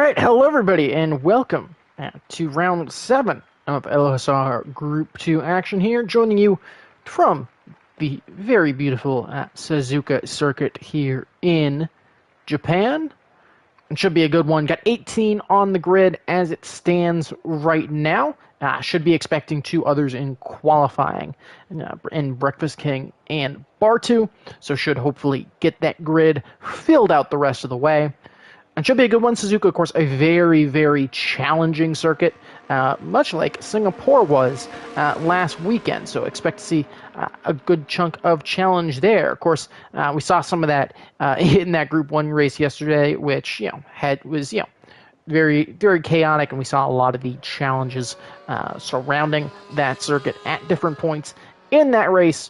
right, hello everybody, and welcome to round 7 of LSR Group 2 action here, joining you from the very beautiful Suzuka circuit here in Japan. It should be a good one. Got 18 on the grid as it stands right now. Should be expecting 2 others in qualifying in Breakfast King and Bar2, so should hopefully get that grid filled out the rest of the way. It should be a good one. Suzuka, of course, a very, very challenging circuit, much like Singapore was last weekend. So expect to see a good chunk of challenge there. Of course, we saw some of that in that Group 1 race yesterday, which was very, very chaotic, and we saw a lot of the challenges surrounding that circuit at different points in that race.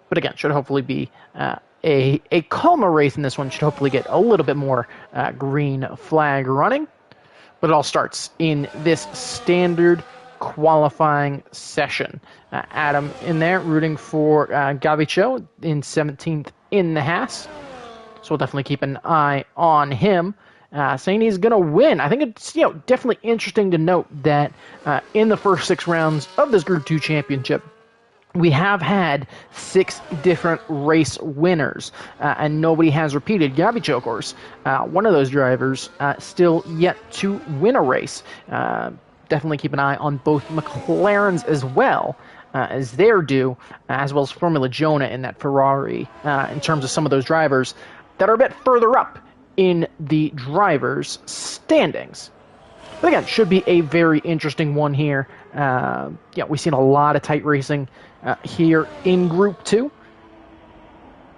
But again, should hopefully be a calmer race in this one. Should hopefully get a little bit more green flag running. But it all starts in this standard qualifying session. Adam in there rooting for Gavicho in 17th in the Haas. So we'll definitely keep an eye on him. Saying he's going to win. I think it's definitely interesting to note that in the first 6 rounds of this Group 2 championship, we have had 6 different race winners, and nobody has repeated. Gavicho, of course, one of those drivers, still yet to win a race. Definitely keep an eye on both McLarens as well, as they're due, as well as Formula Jonah in that Ferrari, in terms of some of those drivers that are a bit further up in the drivers' standings. But again, should be a very interesting one here. We've seen a lot of tight racing here in Group 2.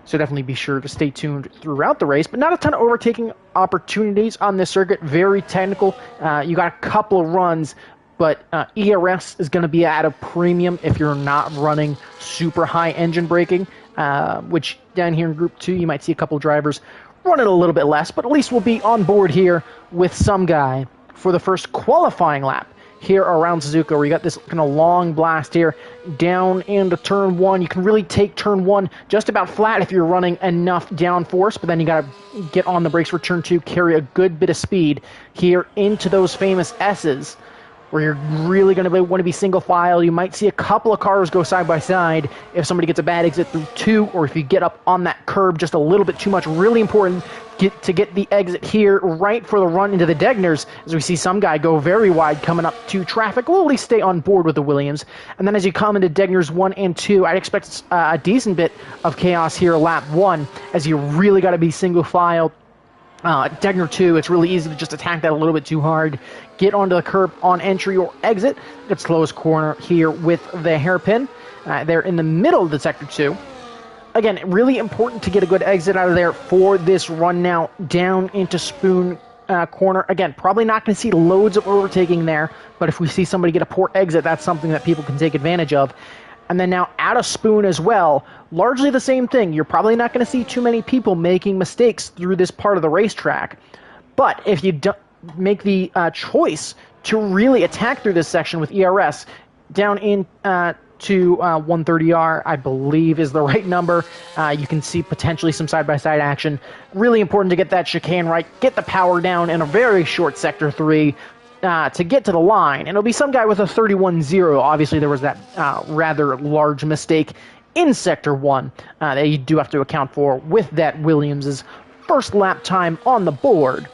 So definitely be sure to stay tuned throughout the race. But not a ton of overtaking opportunities on this circuit. Very technical. You got a couple of runs, but ERS is going to be at a premium if you're not running super high engine braking, which down here in Group 2 you might see a couple of drivers running a little bit less, but at least we'll be on board here with some guy for the first qualifying lap here around Suzuka, where you got this kind of long blast here down into turn 1. You can really take turn 1 just about flat if you're running enough downforce, but then you got to get on the brakes for turn 2, carry a good bit of speed here into those famous S's, where you're really going to want to be single file. You might see a couple of cars go side by side if somebody gets a bad exit through 2, or if you get up on that curb just a little bit too much. Really important to get the exit here right for the run into the Degners, as we see some guy go very wide coming up to traffic. We'll at least stay on board with the Williams. And then as you come into Degners 1 and 2, I'd expect a decent bit of chaos here lap 1, as you really got to be single file. Degner 2, it's really easy to just attack that a little bit too hard. Get onto the curb on entry or exit. Good slowest corner here with the hairpin. They're in the middle of the Sector 2. Again, really important to get a good exit out of there for this run now down into Spoon corner. Again, probably not going to see loads of overtaking there, but if we see somebody get a poor exit, that's something that people can take advantage of. And then now out of Spoon as well, largely the same thing. You're probably not going to see too many people making mistakes through this part of the racetrack. But if you make the choice to really attack through this section with ERS, down in to 130R, I believe is the right number. You can see potentially some side-by-side action. Really important to get that chicane right, get the power down in a very short Sector 3, to get to the line. And it'll be some guy with a 31.0. Obviously, there was that rather large mistake in Sector 1 that you do have to account for with that Williams' first lap time on the board.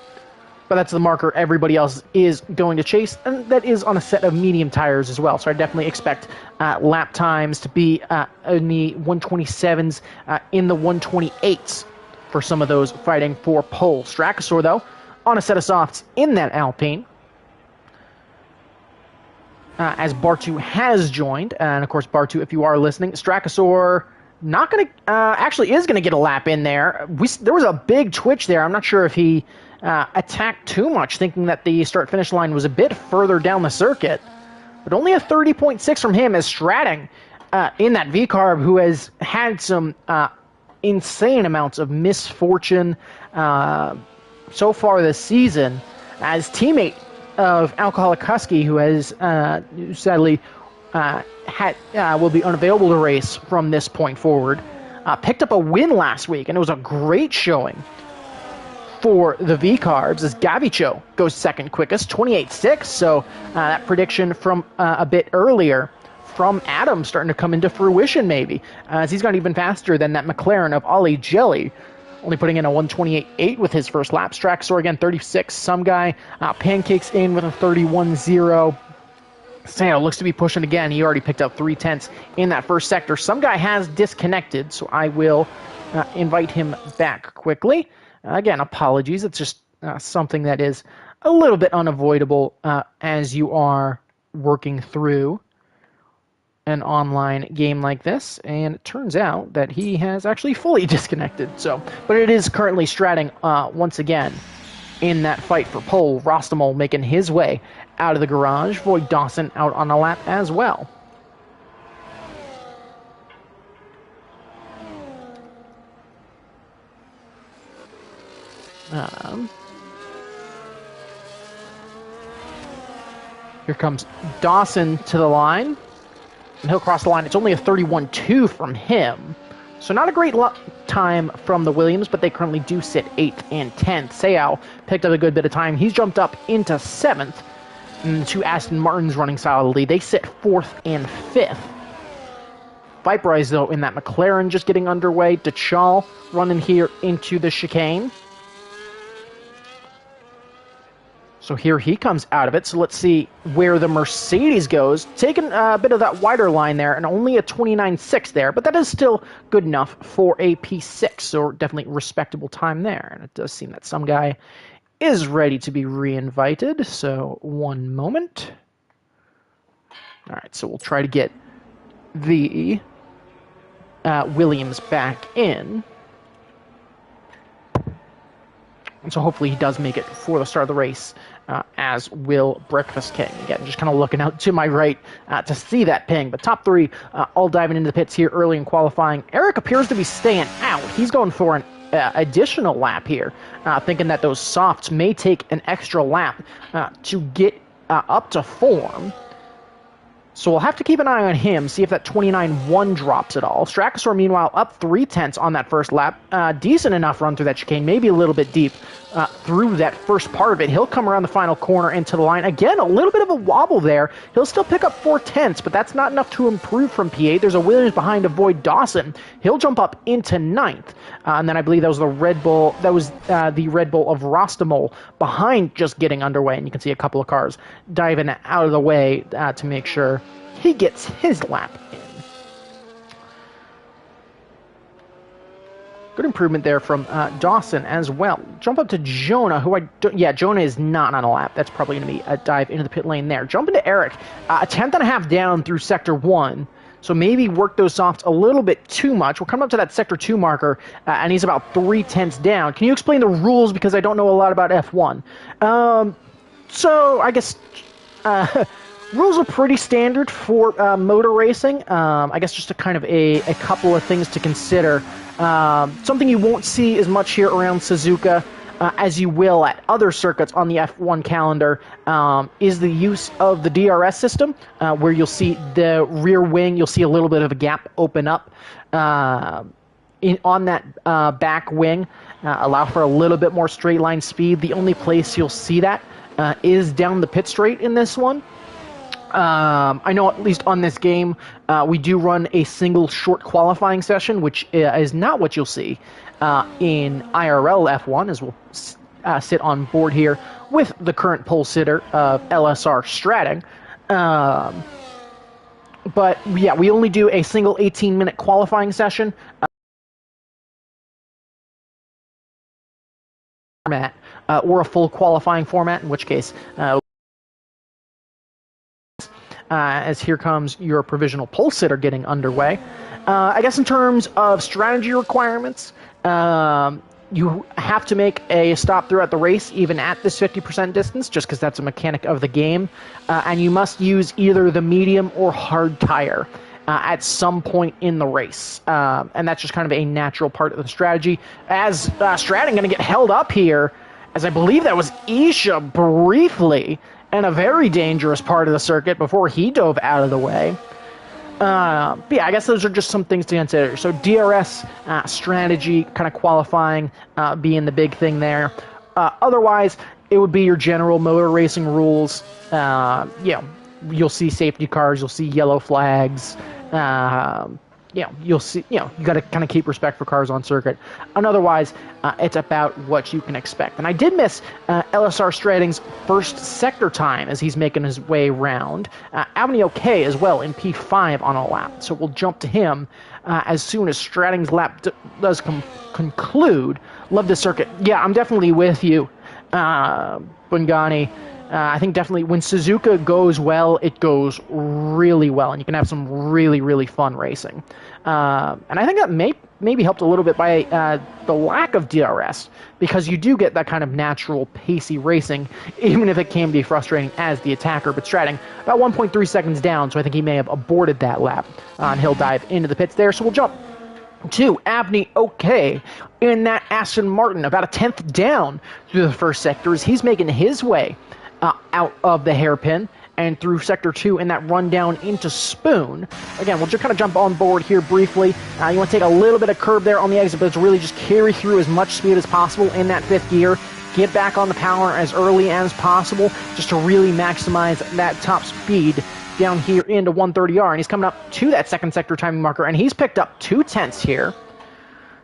But that's the marker everybody else is going to chase, and that is on a set of medium tires as well. So I definitely expect lap times to be in the 127s, in the 128s for some of those fighting for pole. Strakasaur, though, on a set of softs in that Alpine, as Bar2 has joined. And, of course, Bar2, if you are listening, Strakasaur not going to, actually is going to get a lap in there. There was a big twitch there. I'm not sure if he attacked too much, thinking that the start-finish line was a bit further down the circuit. But only a 30.6 from him, as Stratting in that V-Carb, who has had some insane amounts of misfortune so far this season, as teammate of Alcoholic Husky, who has sadly will be unavailable to race from this point forward, picked up a win last week, and it was a great showing for the V-Carbs as Gavicho goes second quickest, 28.6. So that prediction from a bit earlier from Adam starting to come into fruition maybe, as he's gone even faster than that McLaren of Ollie Jelly, only putting in a 128.8 with his first lap. Straxor again 36. Some guy pancakes in with a 31.0. Sano looks to be pushing again. He already picked up 3/10 in that first sector. Some guy has disconnected, so I will invite him back quickly. Again, apologies. It's just something that is a little bit unavoidable as you are working through an online game like this. And it turns out that he has actually fully disconnected. So, but it is currently stratting once again in that fight for pole. Rostamol making his way out of the garage. Void Dawson out on a lap as well. Here comes Dawson to the line, and he'll cross the line. It's only a 31.2 from him, so not a great time from the Williams, but they currently do sit 8th and 10th. Seau picked up a good bit of time. He's jumped up into 7th, and two Aston Martins running solidly. They sit 4th and 5th. Viperize, though, in that McLaren just getting underway. DeChal running here into the chicane. So here he comes out of it. So let's see where the Mercedes goes. Taking a bit of that wider line there, and only a 29.6 there, but that is still good enough for a P6, so definitely respectable time there. And it does seem that some guy is ready to be re-invited, so one moment. All right, so we'll try to get the Williams back in. And so hopefully he does make it for the start of the race, as will Breakfast King. Again, just kind of looking out to my right to see that ping. But top three all diving into the pits here early in qualifying. Eric appears to be staying out. He's going for an additional lap here, thinking that those softs may take an extra lap to get up to form. So we'll have to keep an eye on him, see if that 29.1 drops at all. Straxor, meanwhile, up 3/10 on that first lap. Decent enough run through that chicane, maybe a little bit deep through that first part of it. He'll come around the final corner into the line. Again, a little bit of a wobble there. He'll still pick up 4/10, but that's not enough to improve from P8. There's a Williams behind a Void Dawson. He'll jump up into 9th. And then I believe that was the Red Bull. That was the Red Bull of Rostamol behind, just getting underway. And you can see a couple of cars diving out of the way to make sure he gets his lap in. Good improvement there from Dawson as well. Jump up to Jonah, who Jonah is not on a lap. That's probably going to be a dive into the pit lane there. Jump into Eric, a 10th and a half down through Sector 1. So maybe work those softs a little bit too much. We'll come up to that Sector 2 marker, and he's about 3/10 down. Can you explain the rules, because I don't know a lot about F1? So I guess rules are pretty standard for motor racing. I guess just a kind of a couple of things to consider. Something you won't see as much here around Suzuka as you will at other circuits on the F1 calendar is the use of the DRS system, where you'll see the rear wing, you'll see a little bit of a gap open up on that back wing, allow for a little bit more straight line speed. The only place you'll see that is down the pit straight in this one. I know at least on this game, we do run a single short qualifying session, which is not what you'll see in IRL F1, as we'll sit on board here with the current pole sitter of LSR Stratting. But yeah, we only do a single 18-minute qualifying session. Format, or a full qualifying format, in which case as here comes your provisional pole sitter getting underway. I guess in terms of strategy requirements, you have to make a stop throughout the race, even at this 50% distance, just because that's a mechanic of the game. And you must use either the medium or hard tire at some point in the race. And that's just kind of a natural part of the strategy. As Stratton going to get held up here, as I believe that was Isha briefly, and a very dangerous part of the circuit before he dove out of the way. But yeah, I guess those are just some things to consider. So DRS strategy, kind of qualifying, being the big thing there. Otherwise, it would be your general motor racing rules. You'll see safety cars, you'll see yellow flags. You'll see, you got to kind of keep respect for cars on circuit. And otherwise, it's about what you can expect. And I did miss LSR Strading's first sector time as he's making his way around. Avenue OK as well in P5 on a lap. So we'll jump to him as soon as Strading's lap does conclude. Love this circuit. Yeah, I'm definitely with you, Bungani. I think definitely when Suzuka goes well, it goes really well, and you can have some really, really fun racing. And I think that maybe helped a little bit by the lack of DRS, because you do get that kind of natural, pacey racing, even if it can be frustrating as the attacker. But Strading, about 1.3 seconds down, so I think he may have aborted that lap, and he'll dive into the pits there. So we'll jump to Abney OK in that Aston Martin, about a tenth down through the first sector as he's making his way out of the hairpin and through Sector 2 in that run down into Spoon. Again, we'll just kind of jump on board here briefly. You want to take a little bit of curb there on the exit, but it's really just carry through as much speed as possible in that fifth gear. Get back on the power as early as possible just to really maximize that top speed down here into 130R. And he's coming up to that second sector timing marker, and he's picked up 2/10 here.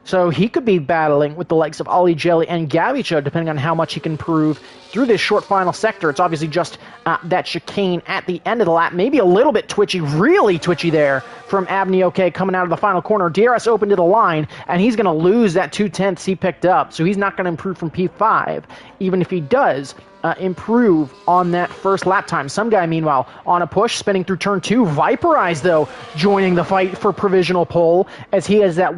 So he could be battling with the likes of Ollie Jelly and Gavicho, depending on how much he can improve through this short final sector. It's obviously just that chicane at the end of the lap. Maybe a little bit twitchy, really twitchy there from Abney OK coming out of the final corner. DRS open to the line, and he's going to lose that 2/10 he picked up. So he's not going to improve from P5, even if he does improve on that first lap time. Some guy, meanwhile, on a push, spinning through turn 2. Viperize, though, joining the fight for provisional pole, as he has that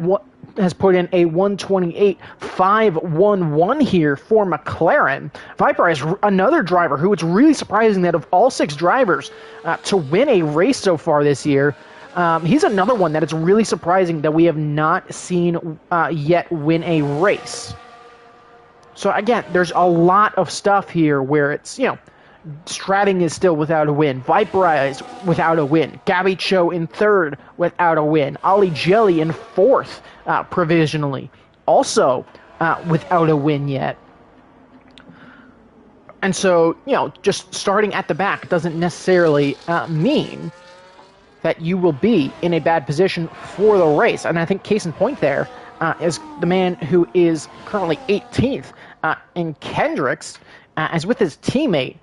has put in a 128.511 here for McLaren. Viper is another driver who it's really surprising that of all 6 drivers to win a race so far this year, he's another one that it's really surprising that we have not seen yet win a race. So again, there's a lot of stuff here where it's, Strading is still without a win. Viperize without a win. Gabby Cho in third without a win. Ollie Jelly in fourth provisionally. Also without a win yet. And so, just starting at the back doesn't necessarily mean that you will be in a bad position for the race. And I think case in point there is the man who is currently 18th in Kendricks, as with his teammate,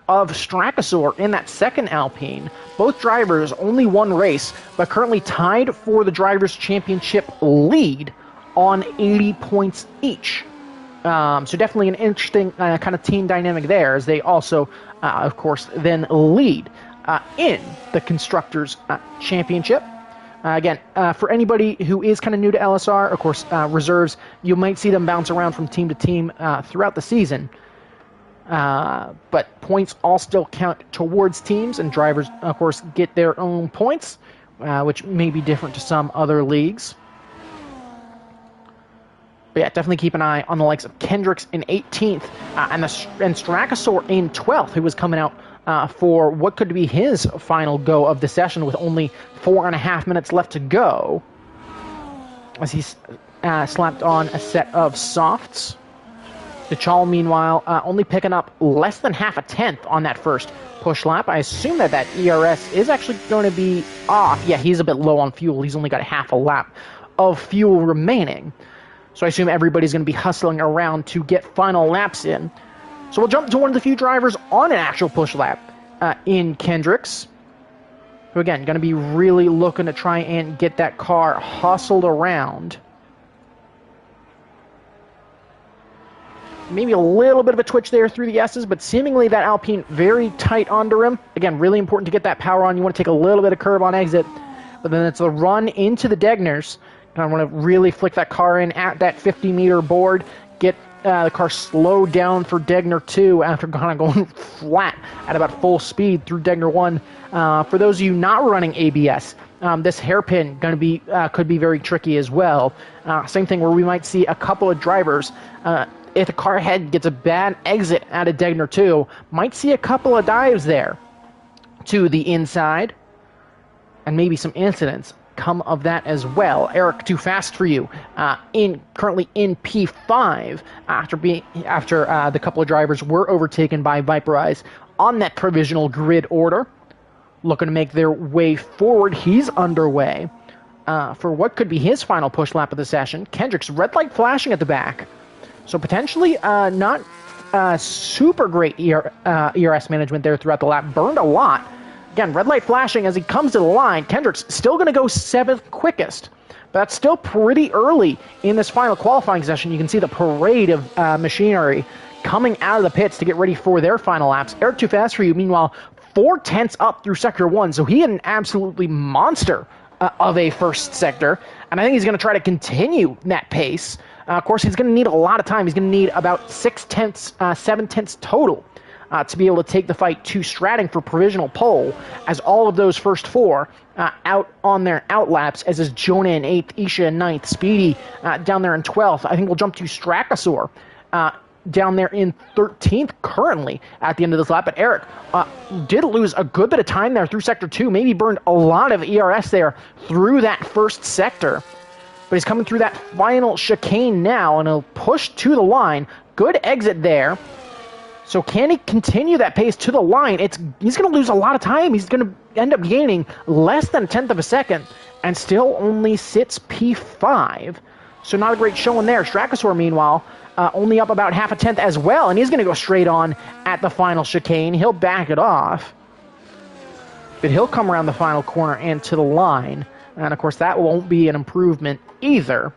of Strakasaur in that second Alpine. Both drivers only one race, but currently tied for the Drivers' Championship lead on 80 points each. So definitely an interesting kind of team dynamic there, as they also, of course, then lead in the Constructors' Championship. Again, for anybody who is kind of new to LSR, of course, reserves, you might see them bounce around from team to team throughout the season. But points all still count towards teams, and drivers, of course, get their own points, which may be different to some other leagues. But yeah, definitely keep an eye on the likes of Kendricks in 18th and Strakasaur in 12th, who was coming out for what could be his final go of the session with only 4.5 minutes left to go, as he's slapped on a set of softs. Dechal, meanwhile, only picking up less than half a tenth on that first push lap. I assume that ERS is actually going to be off. Yeah, he's a bit low on fuel. He's only got half a lap of fuel remaining. So I assume everybody's going to be hustling around to get final laps in. So we'll jump to one of the few drivers on an actual push lap in Kendricks, who, again, going to be really looking to try and get that car hustled around. Maybe a little bit of a twitch there through the S's, but seemingly that Alpine very tight under him. Again, really important to get that power on. You want to take a little bit of curb on exit, but then it's a run into the Degners. I want to really flick that car in at that 50-meter board, get the car slowed down for Degner 2 after kind of going flat at about full speed through Degner 1. For those of you not running ABS, this hairpin going to be could be very tricky as well. Same thing where we might see a couple of drivers, if the car head gets a bad exit out of Degner 2, might see a couple of dives there to the inside. and maybe some incidents come of that as well. Eric, too fast for you. Currently in P5 after the couple of drivers were overtaken by Viperize on that provisional grid order, looking to make their way forward. He's underway for what could be his final push lap of the session. Kendrick's red light flashing at the back, so potentially not super great ERS management there throughout the lap. Burned a lot. Again, red light flashing as he comes to the line. Kendrick's still going to go 7th quickest, but that's still pretty early in this final qualifying session. You can see the parade of machinery coming out of the pits to get ready for their final laps. Eric, too fast for you, meanwhile, 4/10 up through Sector 1, so he had an absolutely monster of a first sector, and I think he's going to try to continue that pace. Of course, he's going to need a lot of time. He's going to need about 7/10 total to be able to take the fight to Stratting for provisional pole, as all of those first 4 out on their outlaps, as is Jonah in 8th, Isha in 9th, Speedy down there in 12th. I think we'll jump to Strakosaur down there in 13th currently at the end of this lap. But Eric did lose a good bit of time there through Sector 2, maybe burned a lot of ERS there through that first sector. But he's coming through that final chicane now, and he'll push to the line. Good exit there. So can he continue that pace to the line? He's going to lose a lot of time. He's going to end up gaining less than 1/10 of a second and still only sits P5. So not a great showing there. Strakosaur, meanwhile, only up about 0.5 as well, and he's going to go straight on at the final chicane. He'll back it off, but he'll come around the final corner and to the line. And, of course, that won't be an improvement either.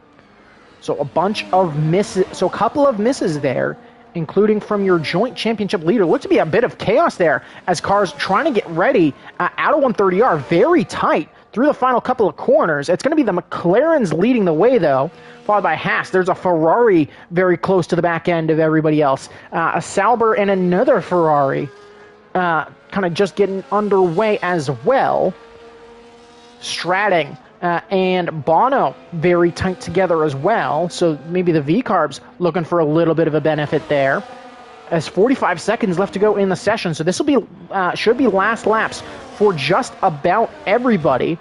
So a bunch of misses. So a couple of misses there, including from your joint championship leader. Looks to be a bit of chaos there as cars trying to get ready out of 130R. Very tight through the final couple of corners. It's going to be the McLarens leading the way, though, followed by Haas. There's a Ferrari very close to the back end of everybody else. A Sauber and another Ferrari kind of just getting underway as well. Stratting and Bono very tight together as well, so maybe the V-Carbs looking for a little bit of a benefit there. As 45 seconds left to go in the session, so this will be should be last laps for just about everybody.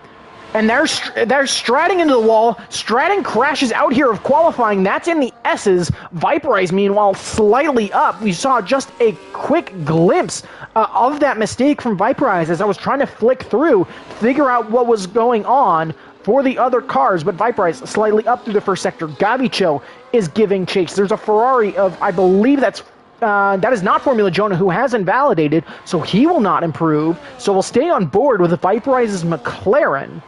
And they're Stratting into the wall. Stratting crashes out here of qualifying. That's in the S's. Viperize, meanwhile, slightly up. We saw just a quick glimpse of that mistake from Viperize as I was trying to flick through, figure out what was going on for the other cars, but Viperize slightly up through the first sector. Gavicho is giving chase. There's a Ferrari of, I believe that is not Formula Jonah, who has invalidated, so he will not improve. So we'll stay on board with Viperize's McLaren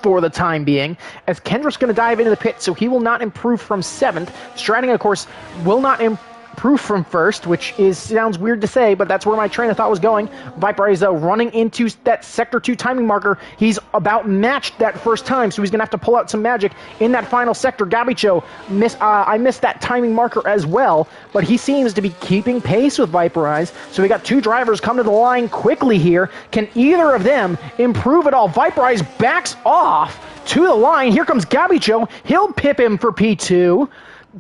for the time being, as Kendrick's going to dive into the pit, so he will not improve from 7th. Stratting, of course, will not improve from 1st, which sounds weird to say, but that's where my train of thought was going. Viperize, though, running into that Sector 2 timing marker. He's about matched that first time, so he's going to have to pull out some magic in that final sector. Gabicho, I missed that timing marker as well, but he seems to be keeping pace with Viperize, so we got 2 drivers come to the line quickly here. Can either of them improve at all? Viperize backs off to the line. Here comes Gabicho. He'll pip him for P2.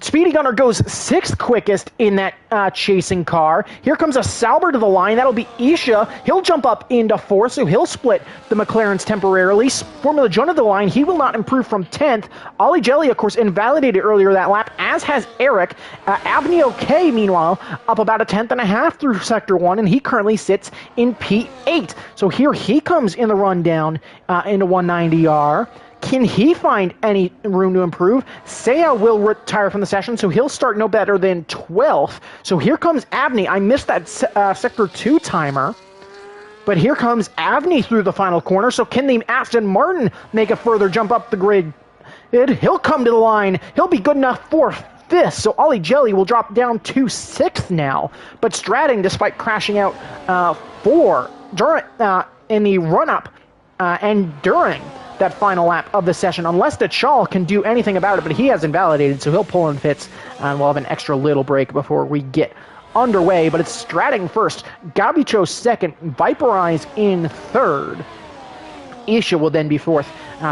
Speedy Gunner goes 6th quickest in that chasing car. Here comes a Sauber to the line. That'll be Isha. He'll jump up into 4th, so he'll split the McLarens temporarily. Formula Jonah to the line. He will not improve from 10th. Ollie Jelly, of course, invalidated earlier that lap, as has Eric. Abney OK, meanwhile, up about 1.5 through Sector 1, and he currently sits in P8. So here he comes in the rundown into 190R. Can he find any room to improve? Seiya will retire from the session, so he'll start no better than 12th. So here comes Abney. I missed that Sector 2 timer. But here comes Abney through the final corner. So can the Aston Martin make a further jump up the grid? He'll come to the line. He'll be good enough for 5th. So Ollie Jelly will drop down to 6th now. But Stratting, despite crashing out in the run-up and during that final lap of the session, unless the Chal can do anything about it, but he has invalidated, so he'll pull in fits, and we'll have an extra little break before we get underway. But it's Stratting first, Gabicho 2nd, Viperize in 3rd. Isha will then be 4th,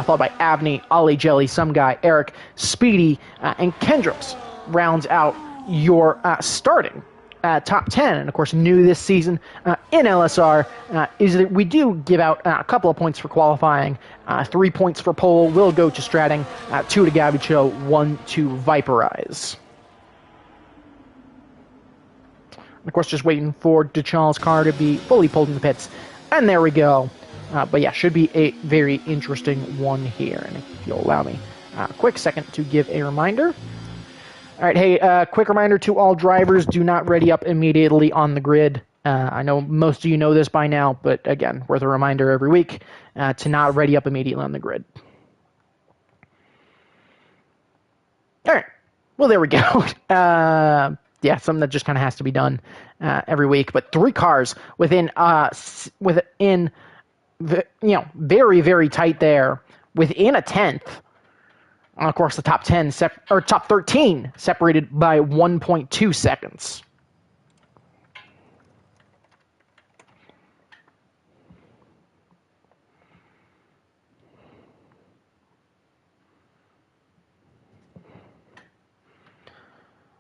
followed by Abney, Ollie Jelly, some guy, Eric, Speedy, and Kendricks rounds out your starting top 10, and of course new this season in LSR, is that we do give out a couple of points for qualifying. 3 points for pole will go to Stratting, 2 to Gabicho, 1 to Viperize. Of course, just waiting for DeChal's car to be fully pulled in the pits. And there we go. But yeah, should be a very interesting one here. And if you'll allow me a quick second to give a reminder. All right, hey, quick reminder to all drivers, do not ready up immediately on the grid. I know most of you know this by now, but again, worth a reminder every week to not ready up immediately on the grid. All right, well, there we go. Yeah, something that just kind of has to be done every week. But 3 cars within very, very tight there, within a tenth. And of course, the top 10 top 13 separated by 1.2 seconds.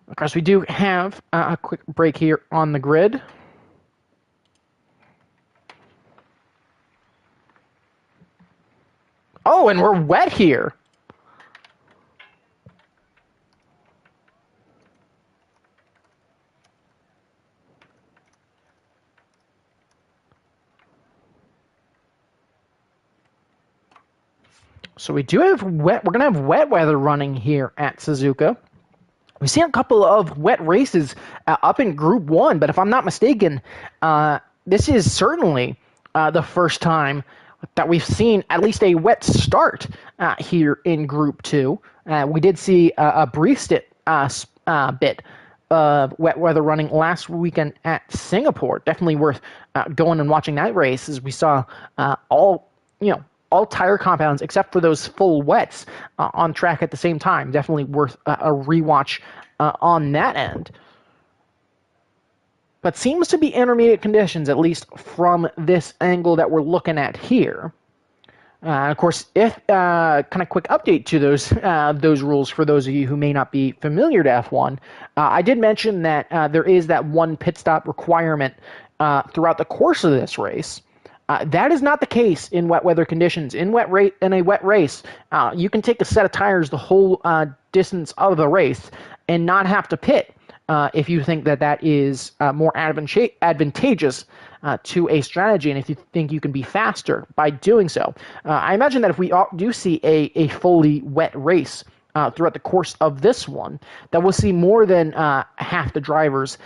Of course, we do have a quick break here on the grid. Oh, and we're wet here. So we do have wet. We're going to have wet weather running here at Suzuka. We've seen a couple of wet races up in Group 1, but if I'm not mistaken, this is certainly the first time that we've seen at least a wet start here in Group 2. We did see a brief bit of wet weather running last weekend at Singapore. Definitely worth going and watching that race, as we saw all tire compounds except for those full wets on track at the same time. Definitely worth a rewatch on that end. But seems to be intermediate conditions, at least from this angle that we're looking at here. Of course, if kind of quick update to those rules for those of you who may not be familiar to F1, I did mention that there is that one pit stop requirement throughout the course of this race. That is not the case in wet weather conditions. In a wet race, you can take a set of tires the whole distance of the race and not have to pit if you think that is more advantageous to a strategy, and if you think you can be faster by doing so. I imagine that if we do see a fully wet race throughout the course of this one, that we'll see more than half the drivers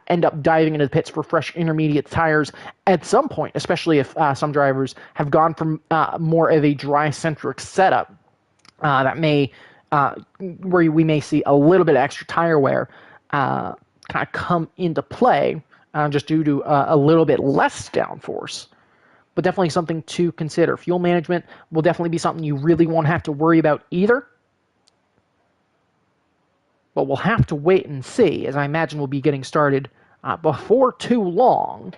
end up diving into the pits for fresh intermediate tires at some point, especially if some drivers have gone from more of a dry-centric setup that may where we may see a little bit of extra tire wear kind of come into play just due to a little bit less downforce. But definitely something to consider. Fuel management will definitely be something you really won't have to worry about either. But we'll have to wait and see, as I imagine we'll be getting started before too long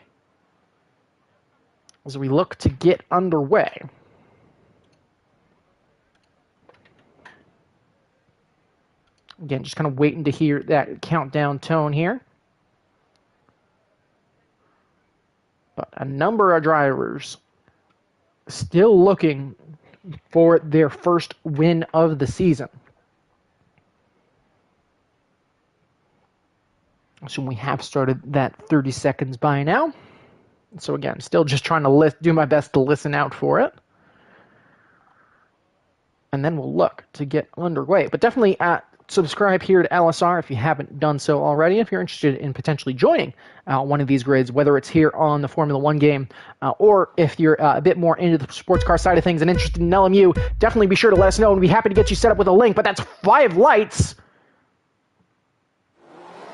as we look to get underway. Again, just kind of waiting to hear that countdown tone here. But a number of drivers still looking for their first win of the season. So we have started that 30 seconds by now. So again, still just trying to do my best to listen out for it. And then we'll look to get underway. But definitely subscribe here to LSR if you haven't done so already. If you're interested in potentially joining one of these grids, whether it's here on the Formula 1 game or if you're a bit more into the sports car side of things and interested in LMU, definitely be sure to let us know and we'd be happy to get you set up with a link. But that's 5 lights.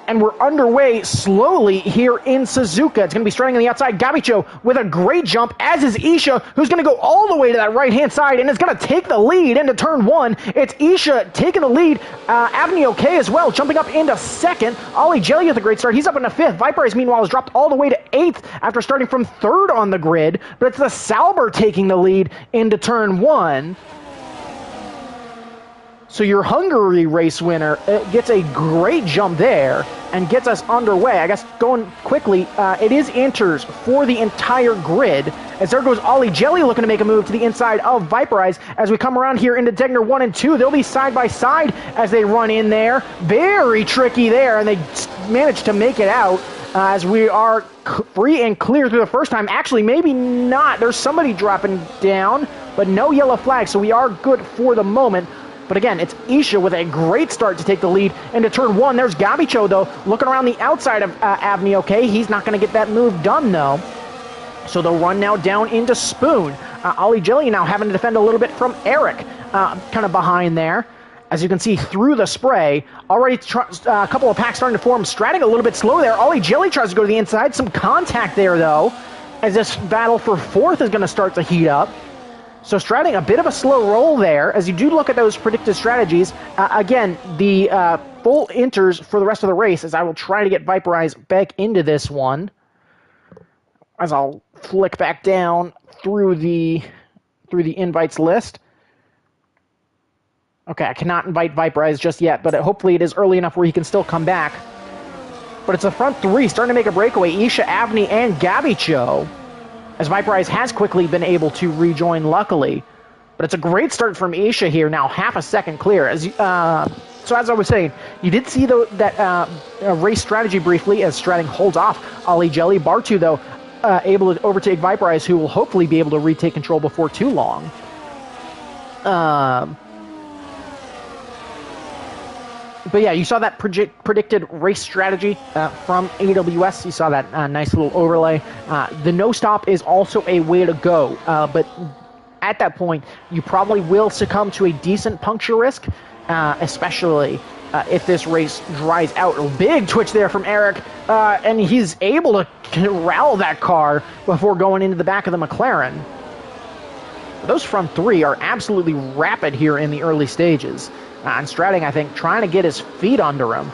And we're underway slowly here in Suzuka. It's going to be starting on the outside. Gabicho with a great jump, as is Isha, who's going to go all the way to that right-hand side, and is going to take the lead into turn 1. It's Isha taking the lead. Avni okay as well, jumping up into second. Ollie Jelly with a great start. He's up into 5th. Viperize, meanwhile, has dropped all the way to 8th after starting from 3rd on the grid. But it's the Sauber taking the lead into turn 1. So your Hungary race winner gets a great jump there, and gets us underway. I guess going quickly, it is inters for the entire grid, as there goes Ollie Jelly looking to make a move to the inside of Viperize. As we come around here into Degner 1 and 2, they'll be side by side as they run in there. Very tricky there, and they manage to make it out as we are free and clear through the first time. Actually, maybe not. There's somebody dropping down, but no yellow flag, so we are good for the moment. But again, it's Isha with a great start to take the lead into turn 1. There's Gabicho, though, looking around the outside of Avni. Okay, he's not going to get that move done, though. So they'll run now down into Spoon. Ollie Jelly now having to defend a little bit from Eric, kind of behind there. As you can see through the spray, already a couple of packs starting to form. Stratting a little bit slow there. Ollie Jelly tries to go to the inside. Some contact there, though, as this battle for 4th is going to start to heat up. So Stratting a bit of a slow roll there. As you do look at those predicted strategies, again, the full inters for the rest of the race, as I will try to get Viperize back into this one. As I'll flick back down through the invites list. Okay, I cannot invite Viperize just yet, but hopefully it is early enough where he can still come back. But it's the front 3 starting to make a breakaway. Isha, Avni, and Gabicho, as Viperize has quickly been able to rejoin, luckily. But it's a great start from Isha here, now half a second clear. So as I was saying, you did see that race strategy briefly as Stratting holds off Ollie Jelly. Bartu, though, able to overtake Viperize, who will hopefully be able to retake control before too long. But yeah, you saw that predicted race strategy from AWS. You saw that nice little overlay. The no stop is also a way to go. But at that point, you probably will succumb to a decent puncture risk, especially if this race dries out. A big twitch there from Eric, and he's able to corral that car before going into the back of the McLaren. Those front 3 are absolutely rapid here in the early stages. And Stratting, I think, trying to get his feet under him,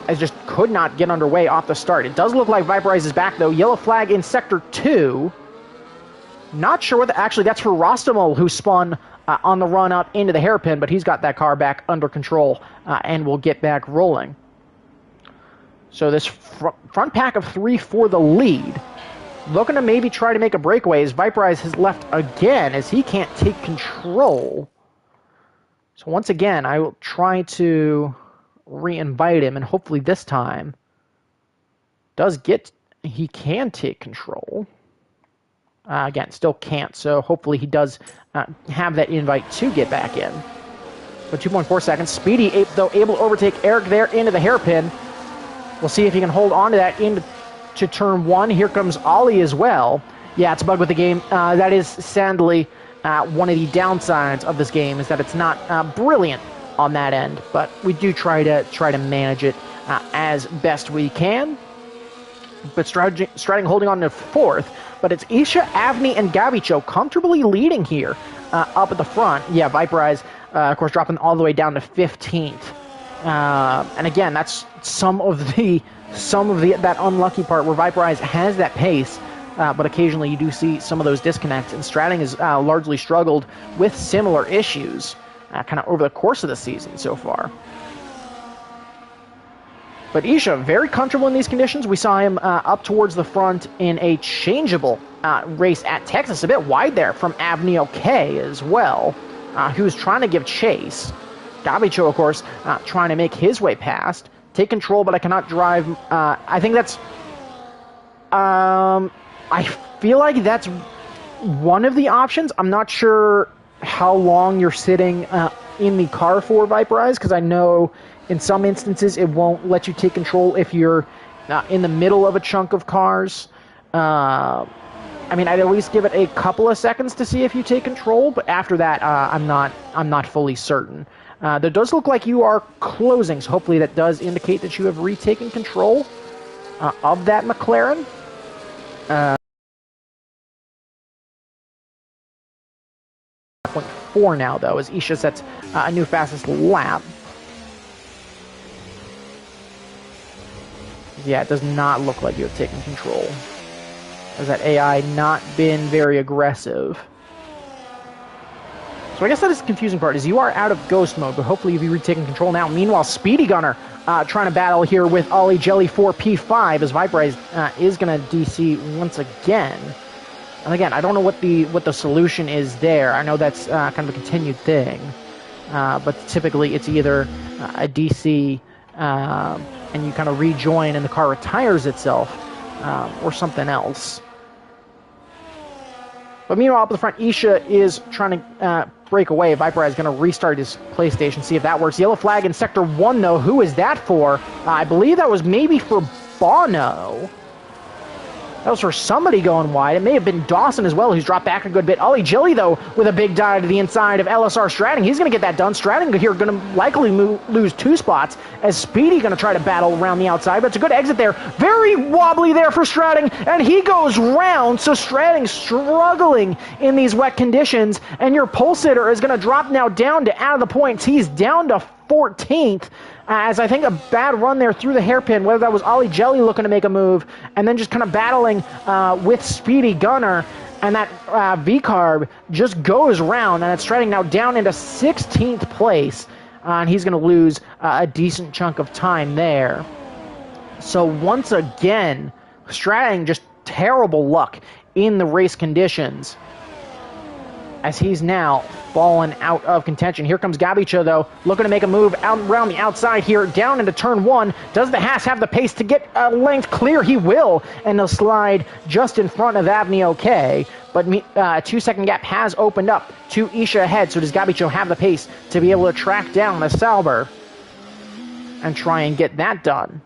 as just could not get underway off the start. It does look like Viperize is back, though. Yellow flag in Sector 2. Not sure what actually, that's for Rostamol, who spun on the run up into the hairpin, but he's got that car back under control and will get back rolling. So this front pack of 3 for the lead. Looking to maybe try to make a breakaway, as Viperize has left again, as he can't take control. So once again, I will try to re-invite him, and hopefully this time he can take control. Again, still can't, so hopefully he does have that invite to get back in. But 2.4 seconds. Speedy, though, able to overtake Eric there into the hairpin. We'll see if he can hold on to that into turn 1. Here comes Ollie as well. Yeah, it's a bug with the game. That is sadly one of the downsides of this game, is that it's not brilliant on that end, but we do try to manage it as best we can. But Stratting holding on to 4th, but it's Isha, Avni, and Gabicho comfortably leading here up at the front. Yeah, Viperize, of course, dropping all the way down to 15th. And again, that's some of that unlucky part where Viperize has that pace. But occasionally you do see some of those disconnects, and Stratting has largely struggled with similar issues kind of over the course of the season so far. But Isha, very comfortable in these conditions. We saw him up towards the front in a changeable race at Texas, a bit wide there from Avni OK as well, who's trying to give chase. Gabicho, of course, trying to make his way past. Take control, but I cannot drive. I think that's... I feel like that's one of the options. I'm not sure how long you're sitting in the car for, Viperize, because I know in some instances it won't let you take control if you're in the middle of a chunk of cars. I mean, I'd at least give it a couple of seconds to see if you take control, but after that, I'm not fully certain. There does look like you are closing, so hopefully that does indicate that you have retaken control of that McLaren. 0.4 now, though, as Isha sets a new fastest lap. Yeah, it does not look like you have taken control. Has that AI not been very aggressive? So I guess that is the confusing part, is you are out of ghost mode, but hopefully you'll be retaking control now. Meanwhile, Speedy Gunner trying to battle here with Ollie Jelly for P5 as Viperize is going to DC once again. And again, I don't know what the solution is there. I know that's kind of a continued thing. But typically it's either a DC and you kind of rejoin and the car retires itself, or something else. But meanwhile, up at the front, Isha is trying to break away. Viperize is going to restart his PlayStation, see if that works. Yellow flag in Sector 1, though. Who is that for? I believe that was maybe for Bono. That was for somebody going wide. It may have been Dawson as well, who's dropped back a good bit. Ollie Jilly, though, with a big dive to the inside of LSR Stratting. He's going to get that done. Stratting here going to likely lose 2 spots, as Speedy going to try to battle around the outside, but it's a good exit there. Very wobbly there for Stratting, and he goes round, so Stratting struggling in these wet conditions, and your Pulse Hitter is going to drop now down to out of the points. He's down to 14th. As I think a bad run there through the hairpin, whether that was Ollie Jelly looking to make a move, and then just kind of battling with Speedy Gunner, and that V-Carb just goes round, and it's Stratting now down into 16th place, and he's going to lose a decent chunk of time there. So once again, Stratting just terrible luck in the race conditions, as he's now fallen out of contention. Here comes Gabicha, though, looking to make a move out around the outside here, down into turn 1. Does the Haas have the pace to get a length clear? He will, and he'll slide just in front of Avni OK. But a 2-second gap has opened up to Isha ahead, so does Gabicho have the pace to be able to track down the Sauber and try and get that done?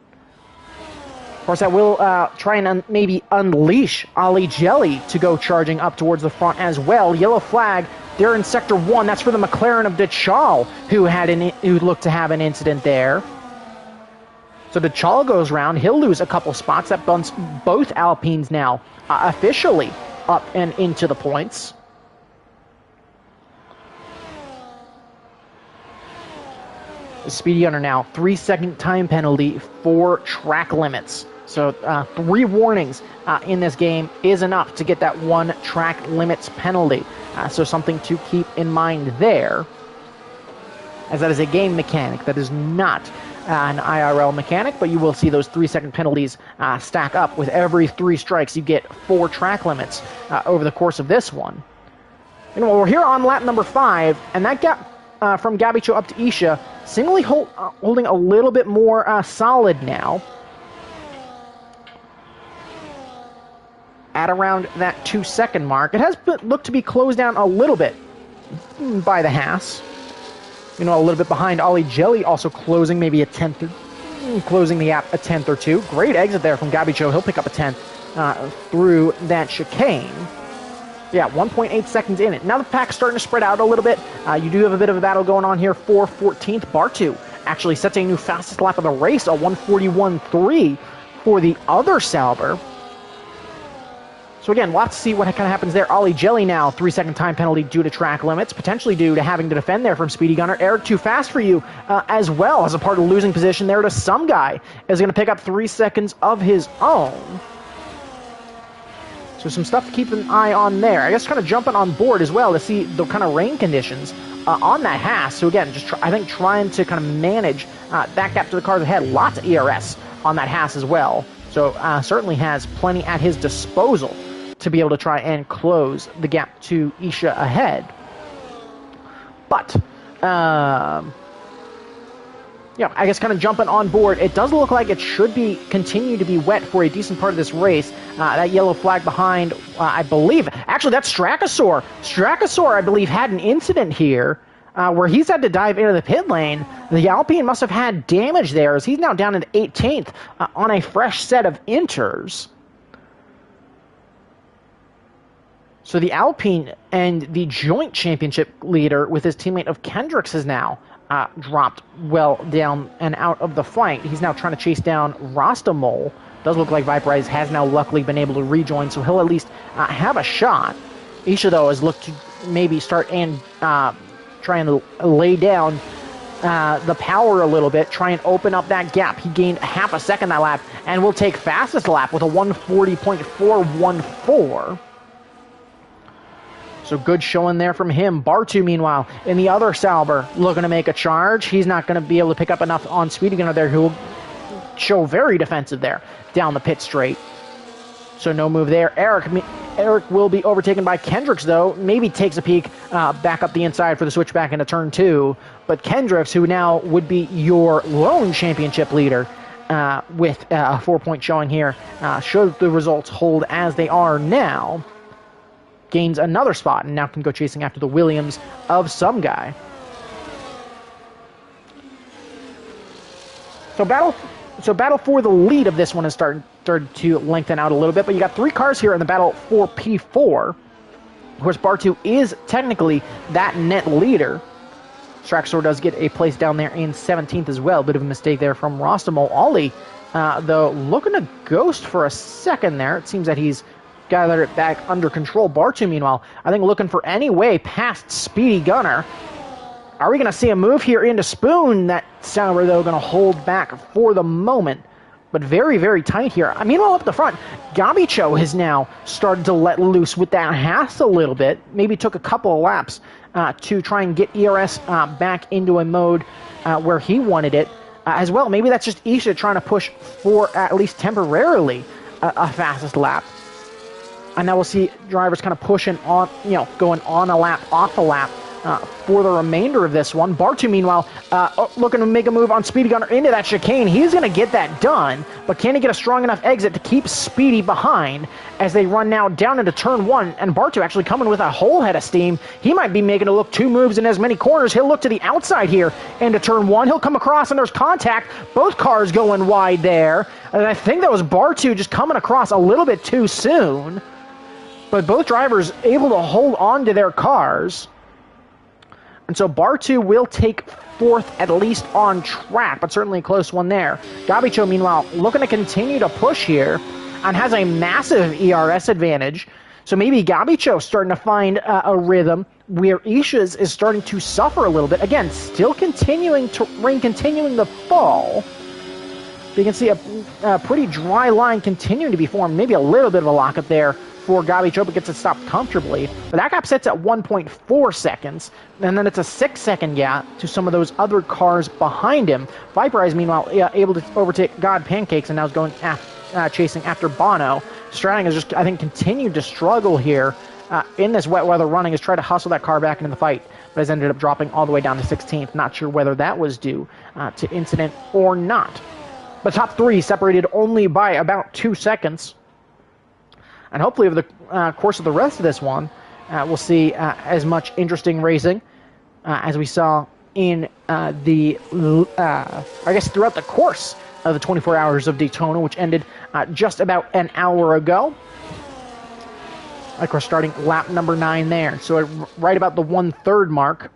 Of course, that will try and maybe unleash Ollie Jelly to go charging up towards the front as well. Yellow flag there in Sector 1. That's for the McLaren of Dechal, who looked to have an incident there. So Dechal goes round. He'll lose a couple spots. That bumps both Alpines now officially up and into the points. Speedy Gunner now, 3-second time penalty for track limits. So 3 warnings in this game is enough to get that 1 track limits penalty. So something to keep in mind there, as that is a game mechanic. That is not an IRL mechanic, but you will see those 3-second penalties stack up. With every 3 strikes, you get 4 track limits over the course of this one. Anyway, we're here on lap number 5, and that gap from Gabicho up to Isha, singly holding a little bit more solid now. At around that 2-second mark. It has looked to be closed down a little bit by the Haas. You know, a little bit behind Ollie Jelly, also closing maybe a 10th, closing the gap a 10th or 2. Great exit there from Gabicho. He'll pick up a 10th through that chicane. Yeah, 1.8 seconds in it. Now the pack's starting to spread out a little bit. You do have a bit of a battle going on here for 14th. Bartu actually sets a new fastest lap of the race, a 1:41.3 for the other Sauber. So again, we'll have to see what kind of happens there. Ollie Jelly now, 3-second time penalty due to track limits, potentially due to having to defend there from Speedy Gunner. Eric, too fast for you as well, as a part of losing position there to some guy. Is going to pick up 3 seconds of his own. So some stuff to keep an eye on there. I guess kind of jumping on board as well to see the kind of rain conditions on that Haas. So again, just I think trying to kind of manage that gap to the cars ahead. Lots of ERS on that Haas as well. So certainly has plenty at his disposal to be able to try and close the gap to Isha ahead. But, yeah, I guess kind of jumping on board, it does look like it should be continue to be wet for a decent part of this race. That yellow flag behind, I believe, actually that's Strakasaur. Strakasaur, I believe, had an incident here where he's had to dive into the pit lane. The Alpine must have had damage there, as he's now down in 18th on a fresh set of inters. So the Alpine and the joint championship leader with his teammate of Kendricks has now dropped well down and out of the fight. He's now trying to chase down Rastamol. Does look like Viperize has now luckily been able to rejoin, so he'll at least have a shot. Isha, though, has looked to maybe start and trying to lay down the power a little bit, try and open up that gap. He gained half a second that lap, and will take fastest lap with a 1:40.414. So good showing there from him. Bartu, meanwhile, in the other Sauber, looking to make a charge. He's not going to be able to pick up enough on Speedy Gunner there, who will show very defensive there down the pit straight. So no move there. Eric will be overtaken by Kendricks, though. Maybe takes a peek back up the inside for the switch back into turn 2. But Kendricks, who now would be your lone championship leader with a 4-point showing here, should the results hold as they are now, gains another spot and now can go chasing after the Williams of some guy. So battle for the lead of this one has started to lengthen out a little bit, but you got 3 cars here in the battle for P4. Of course, Bartu is technically that net leader. Straxor does get a place down there in 17th as well. Bit of a mistake there from Rostamol. Ollie, though, looking to ghost for a second there. It seems that he's gathered it back under control. Bartu, meanwhile, I think looking for any way past Speedy Gunner. Are we going to see a move here into Spoon? That Sauber, though, going to hold back for the moment. But very, very tight here. Meanwhile, up the front, Gabicho has now started to let loose with that Haas a little bit. Maybe took a couple of laps to try and get ERS back into a mode where he wanted it as well. Maybe that's just Isha trying to push for, at least temporarily, a fastest lap. And now we'll see drivers kind of pushing on, going on a lap, off a lap for the remainder of this one. Bartu, meanwhile, looking to make a move on Speedy Gunner into that chicane. He's going to get that done, but can he get a strong enough exit to keep Speedy behind as they run now down into turn 1? And Bartu actually coming with a whole head of steam. He might be making it look 2 moves in as many corners. He'll look to the outside here into turn 1. He'll come across and there's contact. Both cars going wide there. And I think that was Bartu just coming across a little bit too soon. But both drivers able to hold on to their cars. And so Bartu will take 4th, at least on track, but certainly a close one there. Gabicho, meanwhile, looking to continue to push here and has a massive ERS advantage. So maybe Gabicho starting to find a rhythm where Isha's is starting to suffer a little bit. Again, still continuing the fall. You can see a pretty dry line continuing to be formed. Maybe a little bit of a lockup there for Gabicho, but gets it stopped comfortably. But that gap sits at 1.4 seconds, and then it's a 6-second gap to some of those other cars behind him. Viperize, meanwhile, able to overtake God Pancakes, and now is going chasing after Bono. Stratting has just, I think, continued to struggle here in this wet weather running, has tried to hustle that car back into the fight, but has ended up dropping all the way down to 16th. Not sure whether that was due to incident or not. But top 3 separated only by about 2 seconds. And hopefully over the course of the rest of this one, we'll see as much interesting racing as we saw in I guess throughout the course of the 24 hours of Daytona, which ended just about an hour ago. Of course, starting lap number 9 there. So right about the 1/3 mark.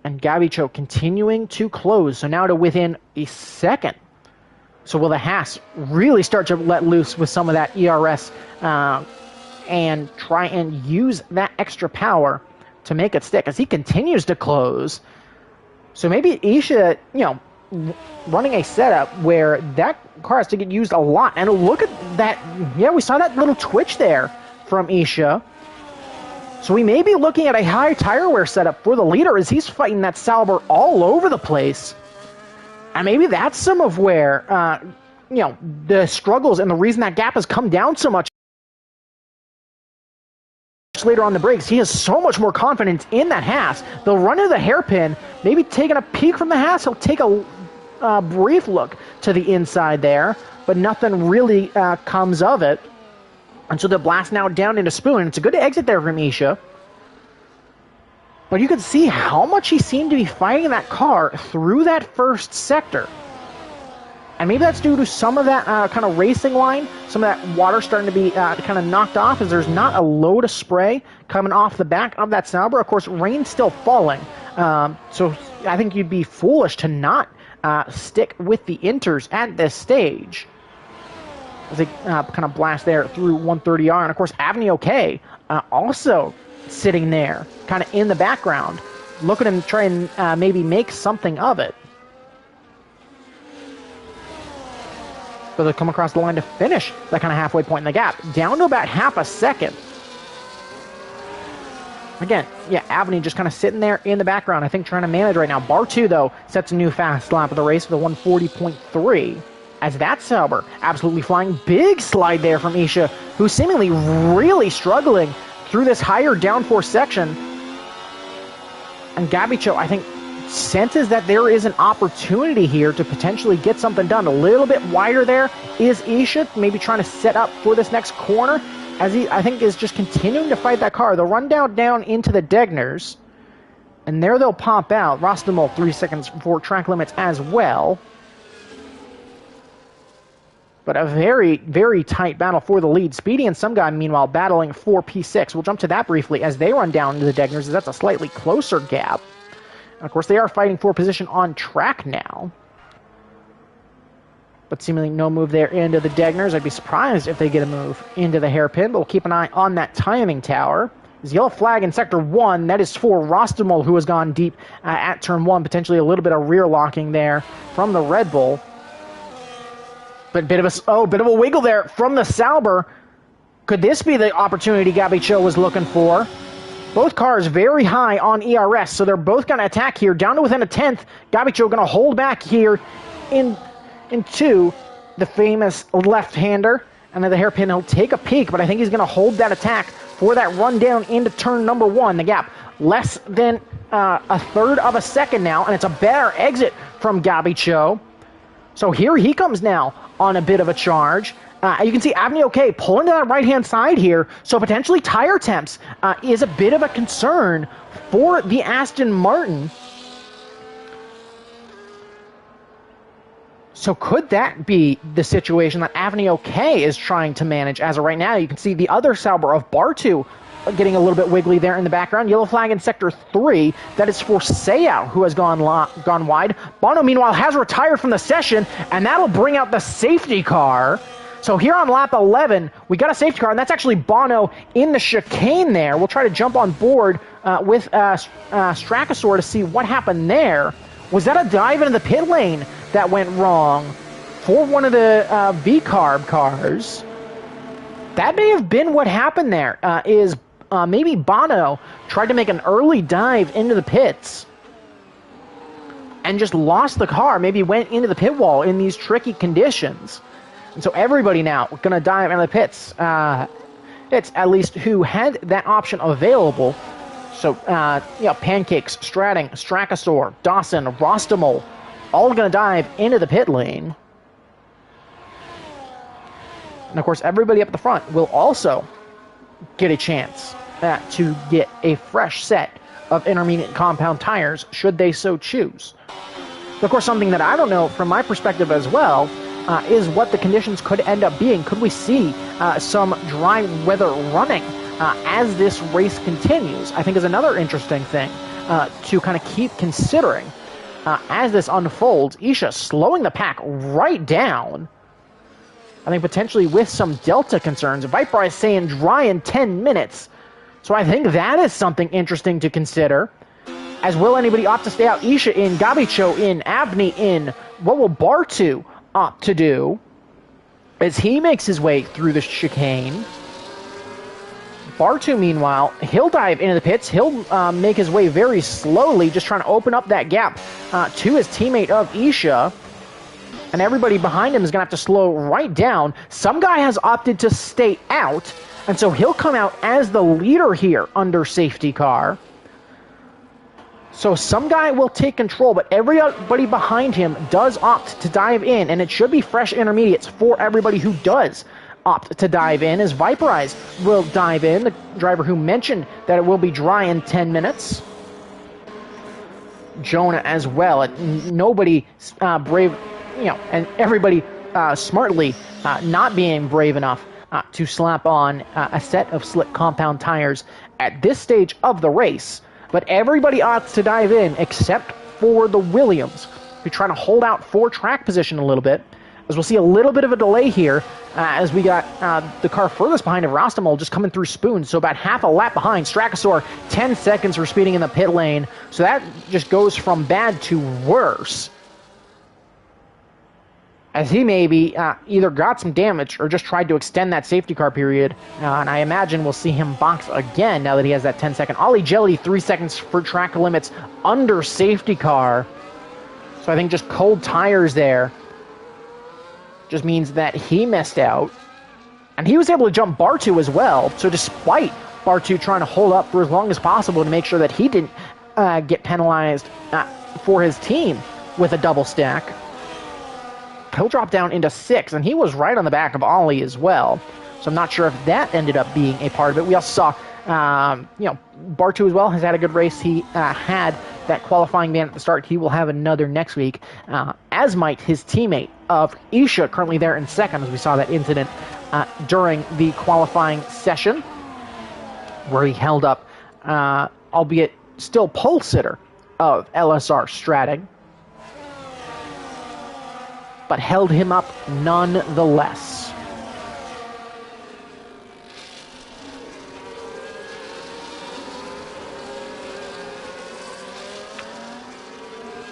And Gabicho continuing to close. So now to within a second. So will the Haas really start to let loose with some of that ERS and try and use that extra power to make it stick as he continues to close? So maybe Isha, running a setup where that car has to get used a lot. And look at that. Yeah, we saw that little twitch there from Isha. So we may be looking at a high tire wear setup for the leader as he's fighting that Sauber all over the place. And maybe that's some of where, the struggles and the reason that gap has come down so much later on the brakes. He has so much more confidence in that Haas. They'll run into the hairpin, maybe taking a peek from the Haas. He'll take a brief look to the inside there, but nothing really comes of it. And so they'll blast now down into Spoon. It's a good exit there from Isha. But you could see how much he seemed to be fighting that car through that first sector. And maybe that's due to some of that kind of racing line, some of that water starting to be kind of knocked off as there's not a load of spray coming off the back of that Sauber. Of course, rain's still falling. So I think you'd be foolish to not stick with the inters at this stage. As they kind of blast there through 130R. And of course, Avenue OK also sitting there, kind of in the background, looking to try and maybe make something of it. So they'll come across the line to finish that kind of halfway point in the gap, down to about half a second. Again, yeah, Avni just kind of sitting there in the background, I think trying to manage right now. Bar 2, though, sets a new fast lap of the race with a 140.3. As that Sauber absolutely flying. Big slide there from Isha, who's seemingly really struggling through this higher downforce section. And Gabicho, I think, senses that there is an opportunity here to potentially get something done. A little bit wider there is Isha, maybe trying to set up for this next corner, as he, I think, is just continuing to fight that car. They'll run down into the Degners, and there they'll pop out. Rostamol 3 seconds for track limits as well. But a very, very tight battle for the lead. Speedy and some guy, meanwhile, battling for P6. We'll jump to that briefly as they run down into the Degners, as that's a slightly closer gap. And of course, they are fighting for position on track now. But seemingly no move there into the Degners. I'd be surprised if they get a move into the hairpin, but we'll keep an eye on that timing tower. There's a yellow flag in Sector 1. That is for Rostamol, who has gone deep at Turn 1. Potentially a little bit of rear locking there from the Red Bull. But bit of a wiggle there from the Sauber. Could this be the opportunity Gabicho was looking for? Both cars very high on ERS, so they're both going to attack here. Down to within a tenth. Gabicho going to hold back here into the famous left-hander. And then the hairpin, he'll take a peek, but I think he's going to hold that attack for that run down into turn number 1. The gap less than a third of a second now, and it's a better exit from Gabicho. So here he comes now on a bit of a charge. You can see Avni okay pulling to that right-hand side here, so potentially tire temps is a bit of a concern for the Aston Martin. So could that be the situation that Avni okay is trying to manage as of right now? You can see the other Sauber of Bartu getting a little bit wiggly there in the background. Yellow flag in Sector 3. That is for Seau, who has gone wide. Bono, meanwhile, has retired from the session, and that'll bring out the safety car. So here on lap 11, we got a safety car, and that's actually Bono in the chicane there. We'll try to jump on board with Strakasaur to see what happened there. Was that a dive into the pit lane that went wrong for one of the V-Carb cars? That may have been what happened there, maybe Bono tried to make an early dive into the pits and just lost the car, maybe went into the pit wall in these tricky conditions. And so everybody now going to dive into the pits. It's at least who had that option available. So, Pancakes, Stratting, Strakasaur, Dawson, Rostamol, all going to dive into the pit lane. And of course, everybody up at the front will also get a chance to get a fresh set of intermediate compound tires, should they so choose. But of course, something that I don't know from my perspective as well is what the conditions could end up being. Could we see some dry weather running as this race continues? I think is another interesting thing to kind of keep considering as this unfolds. Isha slowing the pack right down. I think potentially with some Delta concerns. Viper is saying dry in 10 minutes. So I think that is something interesting to consider. As will anybody opt to stay out? Isha in, Gabicho in, Avni in. What will Bartu opt to do as he makes his way through the chicane? Bartu, meanwhile, he'll dive into the pits. He'll make his way very slowly, just trying to open up that gap to his teammate of Isha. And everybody behind him is going to have to slow right down. Some guy has opted to stay out, and so he'll come out as the leader here under safety car. So some guy will take control, but everybody behind him does opt to dive in, and it should be fresh intermediates for everybody who does opt to dive in, as Viperize will dive in, the driver who mentioned that it will be dry in 10 minutes. Jonah as well. Nobody brave, and everybody smartly not being brave enough to slap on a set of slick compound tires at this stage of the race. But everybody opts to dive in except for the Williams, who try to hold out for track position a little bit. As we'll see a little bit of a delay here as we got the car furthest behind of Rostamol just coming through Spoon, so about half a lap behind. Strakasaur, 10 seconds for speeding in the pit lane, so that just goes from bad to worse. as he maybe either got some damage or just tried to extend that safety car period. And I imagine we'll see him box again now that he has that 10-second. Ollie Jelly, 3 seconds for track limits under safety car. So I think just cold tires there just means that he missed out. And he was able to jump Bartu as well. So despite Bartu trying to hold up for as long as possible to make sure that he didn't get penalized for his team with a double stack, he'll drop down into 6th, and he was right on the back of Ollie as well. So I'm not sure if that ended up being a part of it. We also saw, Bartu as well has had a good race. He had that qualifying ban at the start. He will have another next week, as might his teammate of Isha, currently there in 2nd, as we saw that incident during the qualifying session, where he held up, albeit still pole sitter of LSR Stratting, but held him up nonetheless.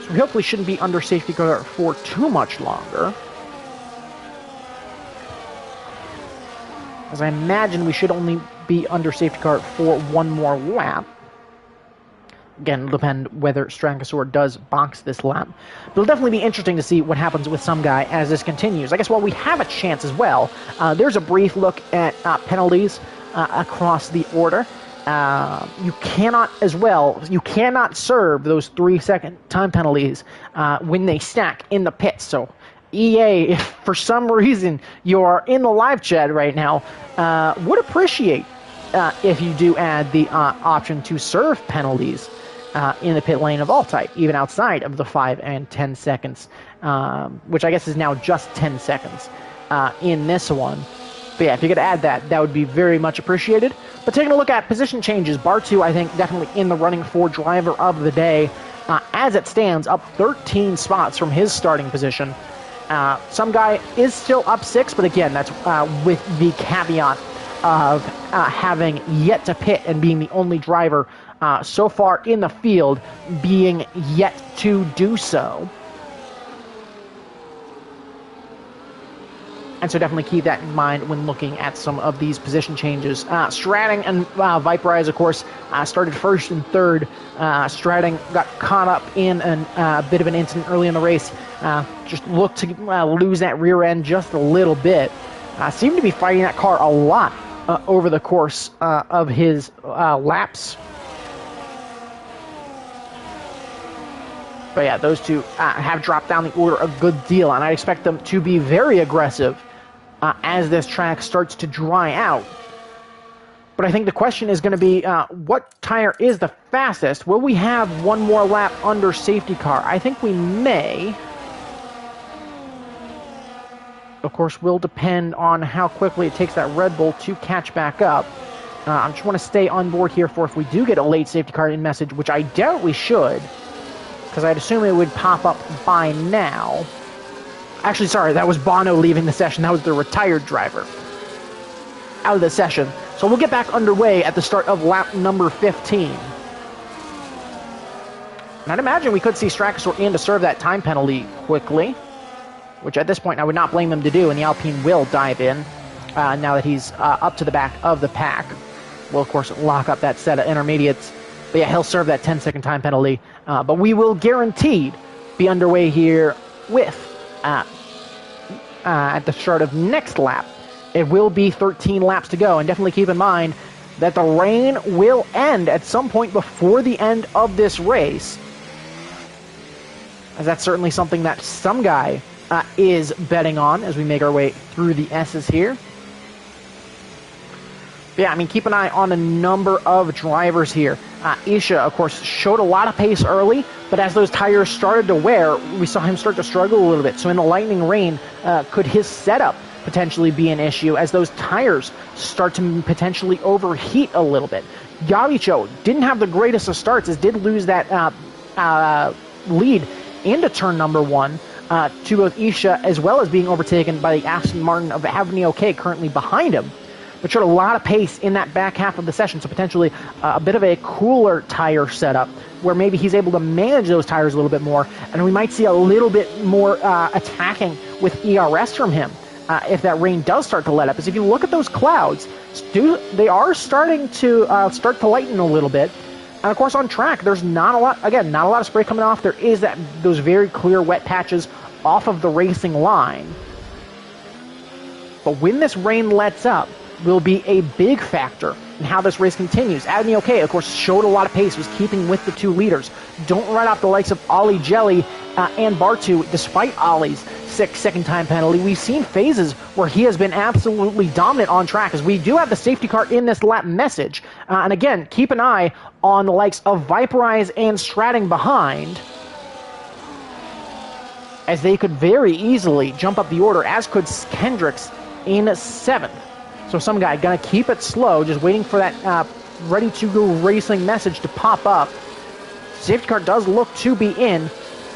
So we hopefully shouldn't be under safety car for too much longer, as I imagine we should only be under safety car for one more lap. Again, it'll depend whether Strangosaur does box this lap. But it'll definitely be interesting to see what happens with some guy as this continues. I guess while we have a chance as well, there's a brief look at penalties across the order. You cannot serve those 3-second time penalties when they stack in the pits. So EA, if for some reason you are in the live chat right now, would appreciate if you do add the option to serve penalties in the pit lane of all type, even outside of the 5 and 10 seconds, which I guess is now just 10 seconds in this one. But yeah, if you could add that, that would be very much appreciated. But taking a look at position changes, Bartu, I think, definitely in the running for driver of the day. As it stands, up 13 spots from his starting position. Some guy is still up 6, but again, that's with the caveat of having yet to pit and being the only driver so far in the field being yet to do so. And so definitely keep that in mind when looking at some of these position changes. Stratting and Viperize, of course, started 1st and 3rd. Stratting got caught up in a bit of an incident early in the race. Just looked to lose that rear end just a little bit. Seemed to be fighting that car a lot over the course of his laps. But yeah, those two have dropped down the order a good deal, and I expect them to be very aggressive as this track starts to dry out. But I think the question is going to be, what tire is the fastest? Will we have one more lap under safety car? I think we may. Of course, will depend on how quickly it takes that Red Bull to catch back up. I just want to stay on board here for if we do get a late safety car in message, which I doubt we should, because I'd assume it would pop up by now. Actually, sorry, that was Bono leaving the session. That was the retired driver out of the session. So we'll get back underway at the start of lap number 15. And I'd imagine we could see Strangosaur in to serve that time penalty quickly, which at this point I would not blame him to do, and the Alpine will dive in now that he's up to the back of the pack. We'll, of course, lock up that set of intermediates. But yeah, he'll serve that 10-second time penalty. But we will guaranteed be underway here with, at the start of next lap. It will be 13 laps to go, and definitely keep in mind that the rain will end at some point before the end of this race, as that's certainly something that some guy is betting on as we make our way through the S's here. But yeah, I mean, keep an eye on a number of drivers here. Isha, of course, showed a lot of pace early, but as those tires started to wear, we saw him start to struggle a little bit. So in the lightning rain, could his setup potentially be an issue as those tires start to potentially overheat a little bit? Yavicho didn't have the greatest of starts, as did lose that lead into turn number 1 to both Isha, as well as being overtaken by the Aston Martin of Avenue OK currently behind him. but showed a lot of pace in that back half of the session, so potentially a bit of a cooler tire setup where maybe he's able to manage those tires a little bit more, and we might see a little bit more attacking with ERS from him if that rain does start to let up. As if you look at those clouds, they are starting to lighten a little bit. And of course on track, there's not a lot of spray coming off. There is those very clear wet patches off of the racing line. But when this rain lets up, will be a big factor in how this race continues. Adney OK, of course, showed a lot of pace, was keeping with the two leaders. Don't write off the likes of Ollie Jelly and Bartu, despite Ollie's 6-second time penalty. We've seen phases where he has been absolutely dominant on track, as we do have the safety car in this lap message. And again, keep an eye on the likes of Viperize and Stratting behind, as they could very easily jump up the order, as could Kendricks in 7th. So some guy gonna keep it slow, just waiting for that ready to go racing message to pop up. Safety car does look to be in,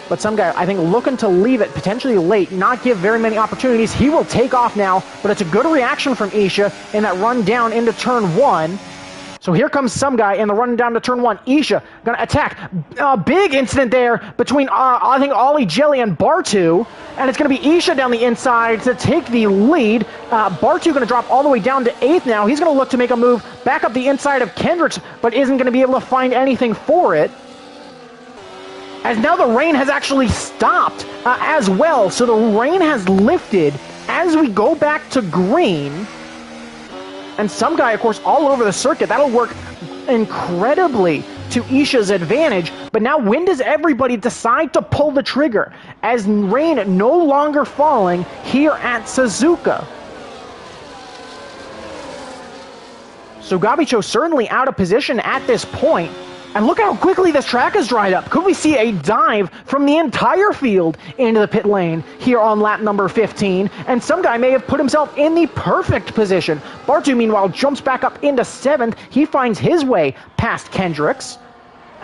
but some guy, I think, looking to leave it potentially late, not give very many opportunities. He will take off now, but it's a good reaction from Isha in that run down into turn 1. So here comes some guy in the run down to turn 1. Isha gonna attack. Big incident there between, I think, Ollie Jelly and Bartu. And it's gonna be Isha down the inside to take the lead. Bartu gonna drop all the way down to 8th now. He's gonna look to make a move back up the inside of Kendricks, but isn't gonna be able to find anything for it, as now the rain has actually stopped as well. So the rain has lifted as we go back to green. And some guy, of course, all over the circuit. That'll work incredibly to Isha's advantage. But now when does everybody decide to pull the trigger, as rain no longer falling here at Suzuka? So Gabicho certainly out of position at this point. And look how quickly this track has dried up. Could we see a dive from the entire field into the pit lane here on lap number 15? And some guy may have put himself in the perfect position. Bartu, meanwhile, jumps back up into 7th. He finds his way past Kendricks.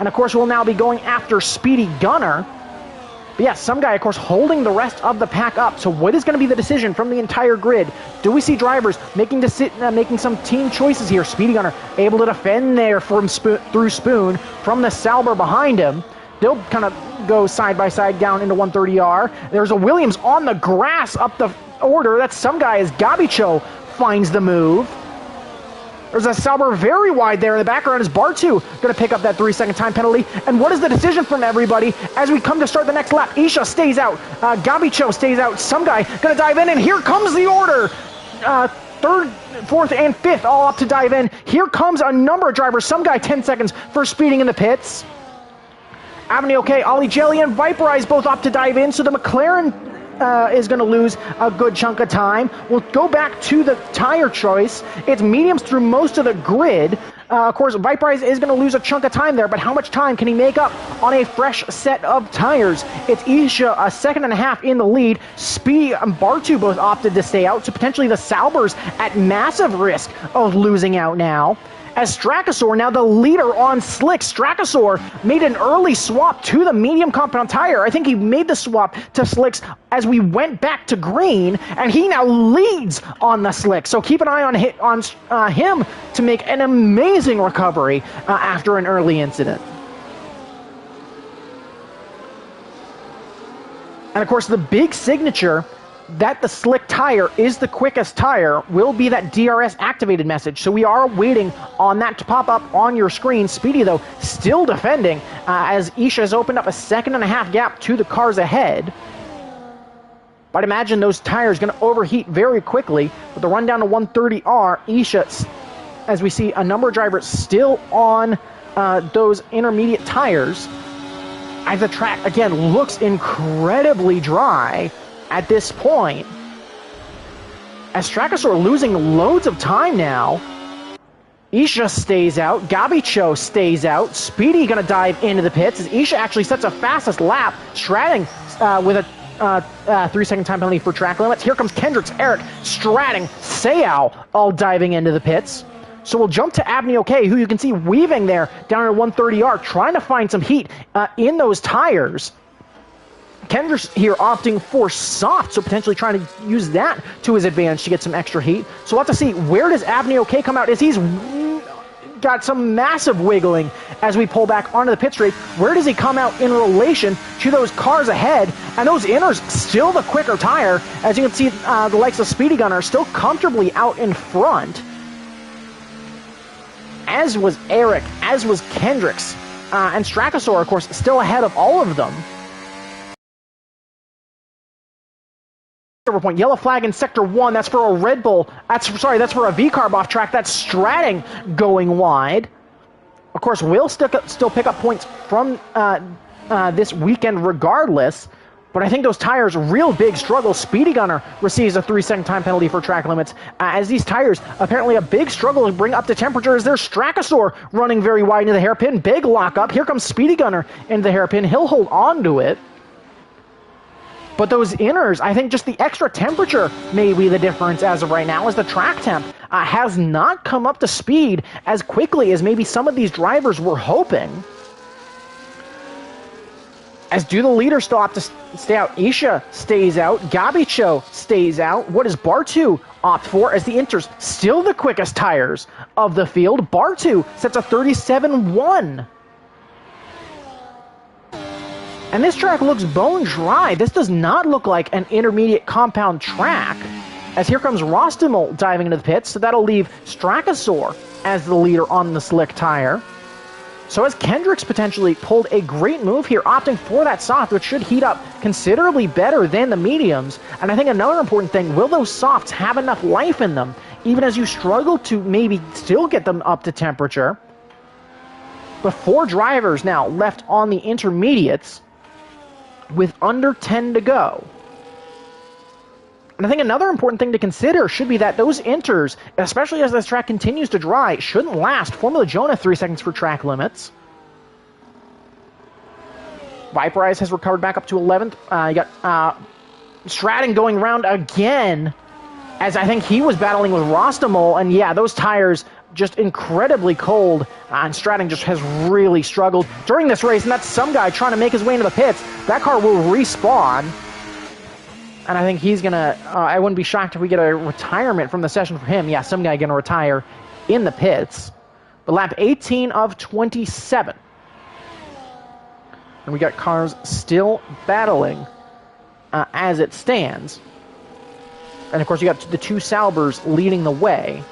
And, of course, we'll now be going after Speedy Gunner. But, yeah, some guy, of course, holding the rest of the pack up. So what is going to be the decision from the entire grid? Do we see drivers making some team choices here? Speedy Gunner able to defend there through Spoon from the Sauber behind him. They'll kind of go side by side down into 130R. There's a Williams on the grass up the order. That's some guy as Gabicho finds the move. There's a Sauber very wide there in the background as Bartu going to pick up that 3-second time penalty. And what is the decision from everybody as we come to start the next lap? Isha stays out. Gabicho stays out. Some guy going to dive in, and here comes the order. 3rd, 4th, and 5th all up to dive in. Here comes a number of drivers. Some guy 10 seconds for speeding in the pits. Avenue OK, Ollie Jelly and Viperize both up to dive in, so the McLaren is going to lose a good chunk of time. We'll go back to the tire choice. It's mediums through most of the grid. Of course, Viperize is going to lose a chunk of time there, but how much time can he make up on a fresh set of tires? It's Isha a 1.5 seconds in the lead. Speedy and Bartu both opted to stay out, so potentially the Saubers at massive risk of losing out now. As Strakasaur, now the leader on slicks. Strakasaur made an early swap to the medium compound tire. I think he made the swap to slicks as we went back to green, and he now leads on the slicks. So keep an eye on him to make an amazing recovery after an early incident. And of course, the big signature that the slick tire is the quickest tire will be that DRS activated message. So we are waiting on that to pop up on your screen. Speedy, though, still defending as Isha has opened up a 1.5 second gap to the cars ahead. But imagine those tires going to overheat very quickly. With the run down to 130R, Isha, as we see a number of drivers still on those intermediate tires, as the track, again, looks incredibly dry at this point, as Strakasaur losing loads of time now. Isha stays out, Gabicho stays out, Speedy gonna dive into the pits as Isha actually sets a fastest lap, Stratting with a 3-second time penalty for track limits. Here comes Kendricks, Eric, Stratting, Seau all diving into the pits. So we'll jump to Abney OK, who you can see weaving there down at 130R, trying to find some heat in those tires. Kendrick's here opting for soft, so potentially trying to use that to his advantage to get some extra heat. So we'll have to see, where does Abney OK come out, as he's got some massive wiggling as we pull back onto the pit straight. Where does he come out in relation to those cars ahead? And those inners still the quicker tire. As you can see, the likes of Speedy Gunner still comfortably out in front. As was Eric, as was Kendrick's. And Strakosaur, of course, still ahead of all of them. Point. Yellow flag in Sector 1. That's for a Red Bull. That's for a V-Carb off track. That's Stratting going wide. Of course, we'll still pick up points from this weekend regardless. But I think those tires, real big struggle. Speedy Gunner receives a 3-second time penalty for track limits. As these tires, apparently a big struggle to bring up to temperature, as there's Strakosaur running very wide into the hairpin. Big lockup. Here comes Speedy Gunner into the hairpin. He'll hold on to it. But those inners, I think just the extra temperature may be the difference as of right now, as the track temp has not come up to speed as quickly as maybe some of these drivers were hoping. As do the leaders still have to stay out. Isha stays out. Gabicho stays out. What does Bartu opt for, as the Inters still the quickest tires of the field? Bartu sets a 37-1. And this track looks bone dry. This does not look like an intermediate compound track. As here comes Rostimel diving into the pits, so that'll leave Strakosaur as the leader on the slick tire. So as Kendrick's potentially pulled a great move here, opting for that soft, which should heat up considerably better than the mediums. And I think another important thing, will those softs have enough life in them, even as you struggle to maybe still get them up to temperature? But 4 drivers now left on the intermediates, with under 10 to go. And I think another important thing to consider should be that those inters, especially as this track continues to dry, shouldn't last. Formula Jonah 3 seconds for track limits. Viperize has recovered back up to 11th. You got Stratton going around again, as I think he was battling with Rostimel. And yeah, those tires just incredibly cold, and Stratton just has really struggled during this race, and that's some guy trying to make his way into the pits. That car will respawn, and I think he's gonna, I wouldn't be shocked if we get a retirement from the session for him. Yeah, some guy gonna retire in the pits. But lap 18 of 27. And we got cars still battling as it stands. And of course you got the 2 Salbers leading the way.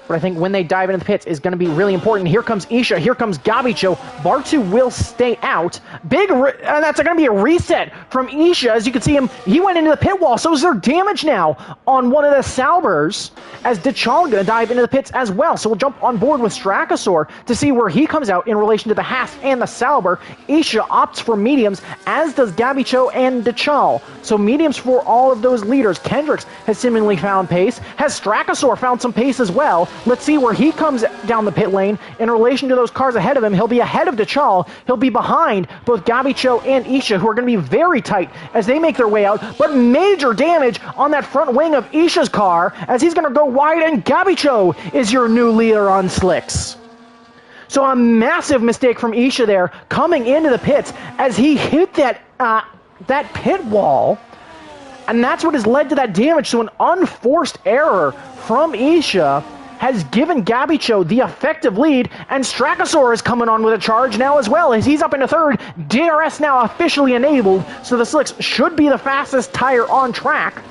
But I think when they dive into the pits is going to be really important. Here comes Isha. Here comes Gabicho. Bartu will stay out. And that's going to be a reset from Isha. As you can see him, he went into the pit wall. So is there damage now on one of the Salbers, as Dechal going to dive into the pits as well. So we'll jump on board with Strakosaur to see where he comes out in relation to the Haas and the Salber. Isha opts for mediums, as does Gabicho and Dechal. So mediums for all of those leaders. Kendricks has seemingly found pace. Has Strakosaur found some pace as well? Let's see where he comes down the pit lane in relation to those cars ahead of him. He'll be ahead of Dechal. He'll be behind both Gabicho and Isha, who are going to be very tight as they make their way out. But major damage on that front wing of Isha's car, as he's going to go wide, and Gabicho is your new leader on slicks. So a massive mistake from Isha there, coming into the pits as he hit that pit wall. And that's what has led to that damage. So an unforced error from Isha has given Gabicho the effective lead, and Strakosaur is coming on with a charge now as well, as he's up into 3rd. DRS now officially enabled, so the slicks should be the fastest tire on track.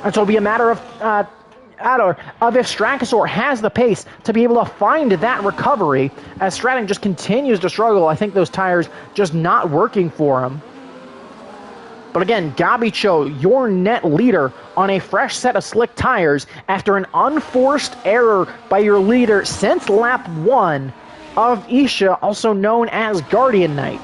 And so it'll be a matter of if Strakosaur has the pace to be able to find that recovery, as Stratton just continues to struggle. I think those tires just not working for him. But again, Gabicho, your net leader on a fresh set of slick tires after an unforced error by your leader since lap 1 of Isha, also known as Guardian Knight.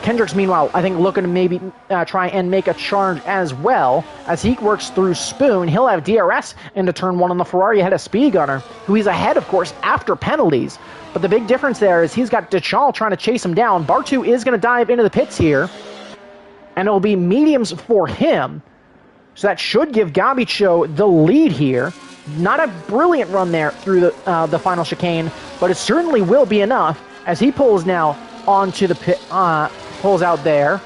Kendricks, meanwhile, I think looking to maybe try and make a charge as well, as he works through Spoon. He'll have DRS into turn 1 on the Ferrari ahead of Speed Gunner, who he's ahead, of course, after penalties. But the big difference there is he's got Dechal trying to chase him down. Bartu is going to dive into the pits here, and it'll be mediums for him. So that should give Gabicho the lead here. Not a brilliant run there through the final chicane, but it certainly will be enough as he pulls now onto the pit, pulls out there.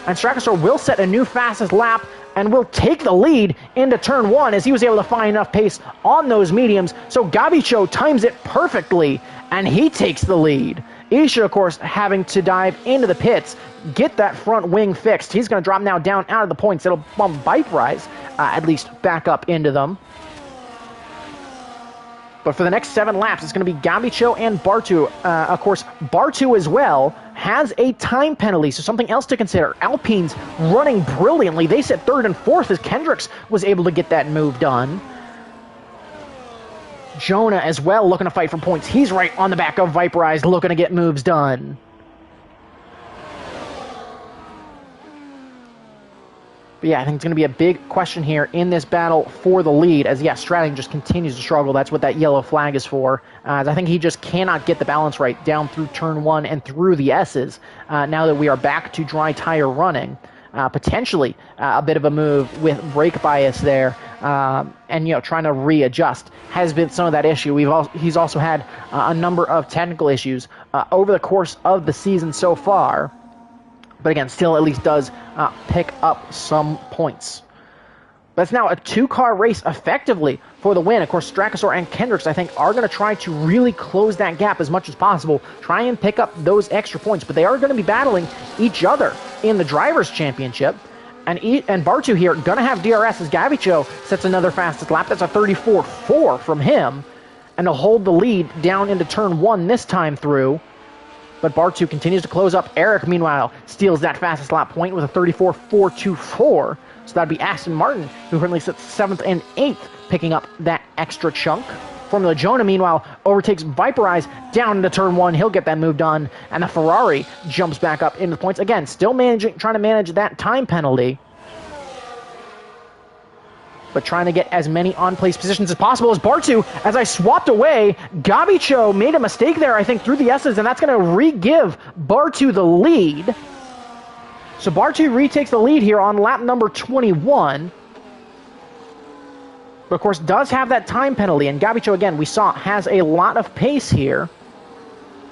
And Strakasaur will set a new fastest lap and will take the lead into turn 1 as he was able to find enough pace on those mediums. So Gabicho times it perfectly, and he takes the lead. Isha, of course, having to dive into the pits, get that front wing fixed. He's going to drop now down out of the points. It'll bump Viperize, at least back up into them. But for the next 7 laps, it's going to be Gabicho and Bartu. Of course, Bartu as well has a time penalty, so something else to consider. Alpine's running brilliantly. They set 3rd and 4th as Kendricks was able to get that move done. Jonah as well looking to fight for points. He's right on the back of Viperize looking to get moves done. But yeah, I think it's going to be a big question here in this battle for the lead as, yeah, Stradling just continues to struggle. That's what that yellow flag is for. As I think he just cannot get the balance right down through turn 1 and through the S's now that we are back to dry tire running. Potentially a bit of a move with brake bias there and, you know, trying to readjust has been some of that issue. He's also had a number of technical issues over the course of the season so far. But again, still at least does pick up some points. But it's now a 2-car race effectively for the win. Of course, Strakasaur and Kendricks, I think, are going to try to really close that gap as much as possible. Try and pick up those extra points. But they are going to be battling each other in the Drivers' Championship. And Bartu here going to have DRS as Gabicho sets another fastest lap. That's a 34.4 from him. And to hold the lead down into turn 1 this time through. But Bartu continues to close up. Eric, meanwhile, steals that fastest lap point with a 34.424. So that'd be Aston Martin, who currently sits 7th and 8th, picking up that extra chunk. Formula Jonah, meanwhile, overtakes Viperize down into turn 1. He'll get that move done. And the Ferrari jumps back up into the points. Again, still trying to manage that time penalty. But trying to get as many on-place positions as possible as Bartu. As I swapped away, Gabicho made a mistake there, I think, through the S's, and that's going to re-give Bartu the lead. So Bartu retakes the lead here on lap number 21. But, of course, does have that time penalty, and Gabicho, again, we saw, has a lot of pace here.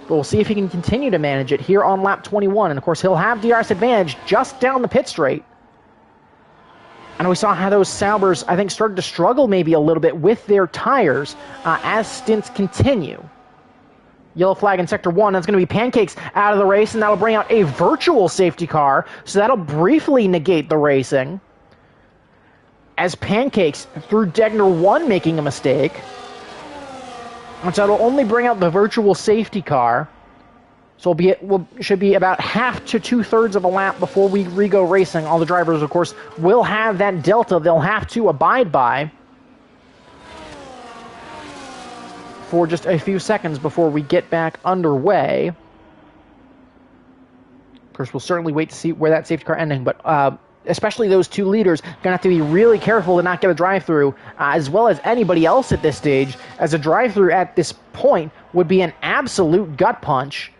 But we'll see if he can continue to manage it here on lap 21. And, of course, he'll have DRS advantage just down the pit straight. And we saw how those Saubers, I think, started to struggle maybe a little bit with their tires as stints continue. Yellow flag in Sector 1. That's going to be Pancakes out of the race, and that'll bring out a virtual safety car. So that'll briefly negate the racing. As Pancakes, through Degner 1, making a mistake. And so it'll only bring out the virtual safety car. So should be about half to 2/3 of a lap before we re-go racing. All the drivers, of course, will have that delta they'll have to abide by for just a few seconds before we get back underway. Of course, we'll certainly wait to see where that safety car ending, but especially those 2 leaders going to have to be really careful to not get a drive-through, as well as anybody else at this stage, as a drive-through at this point would be an absolute gut punch.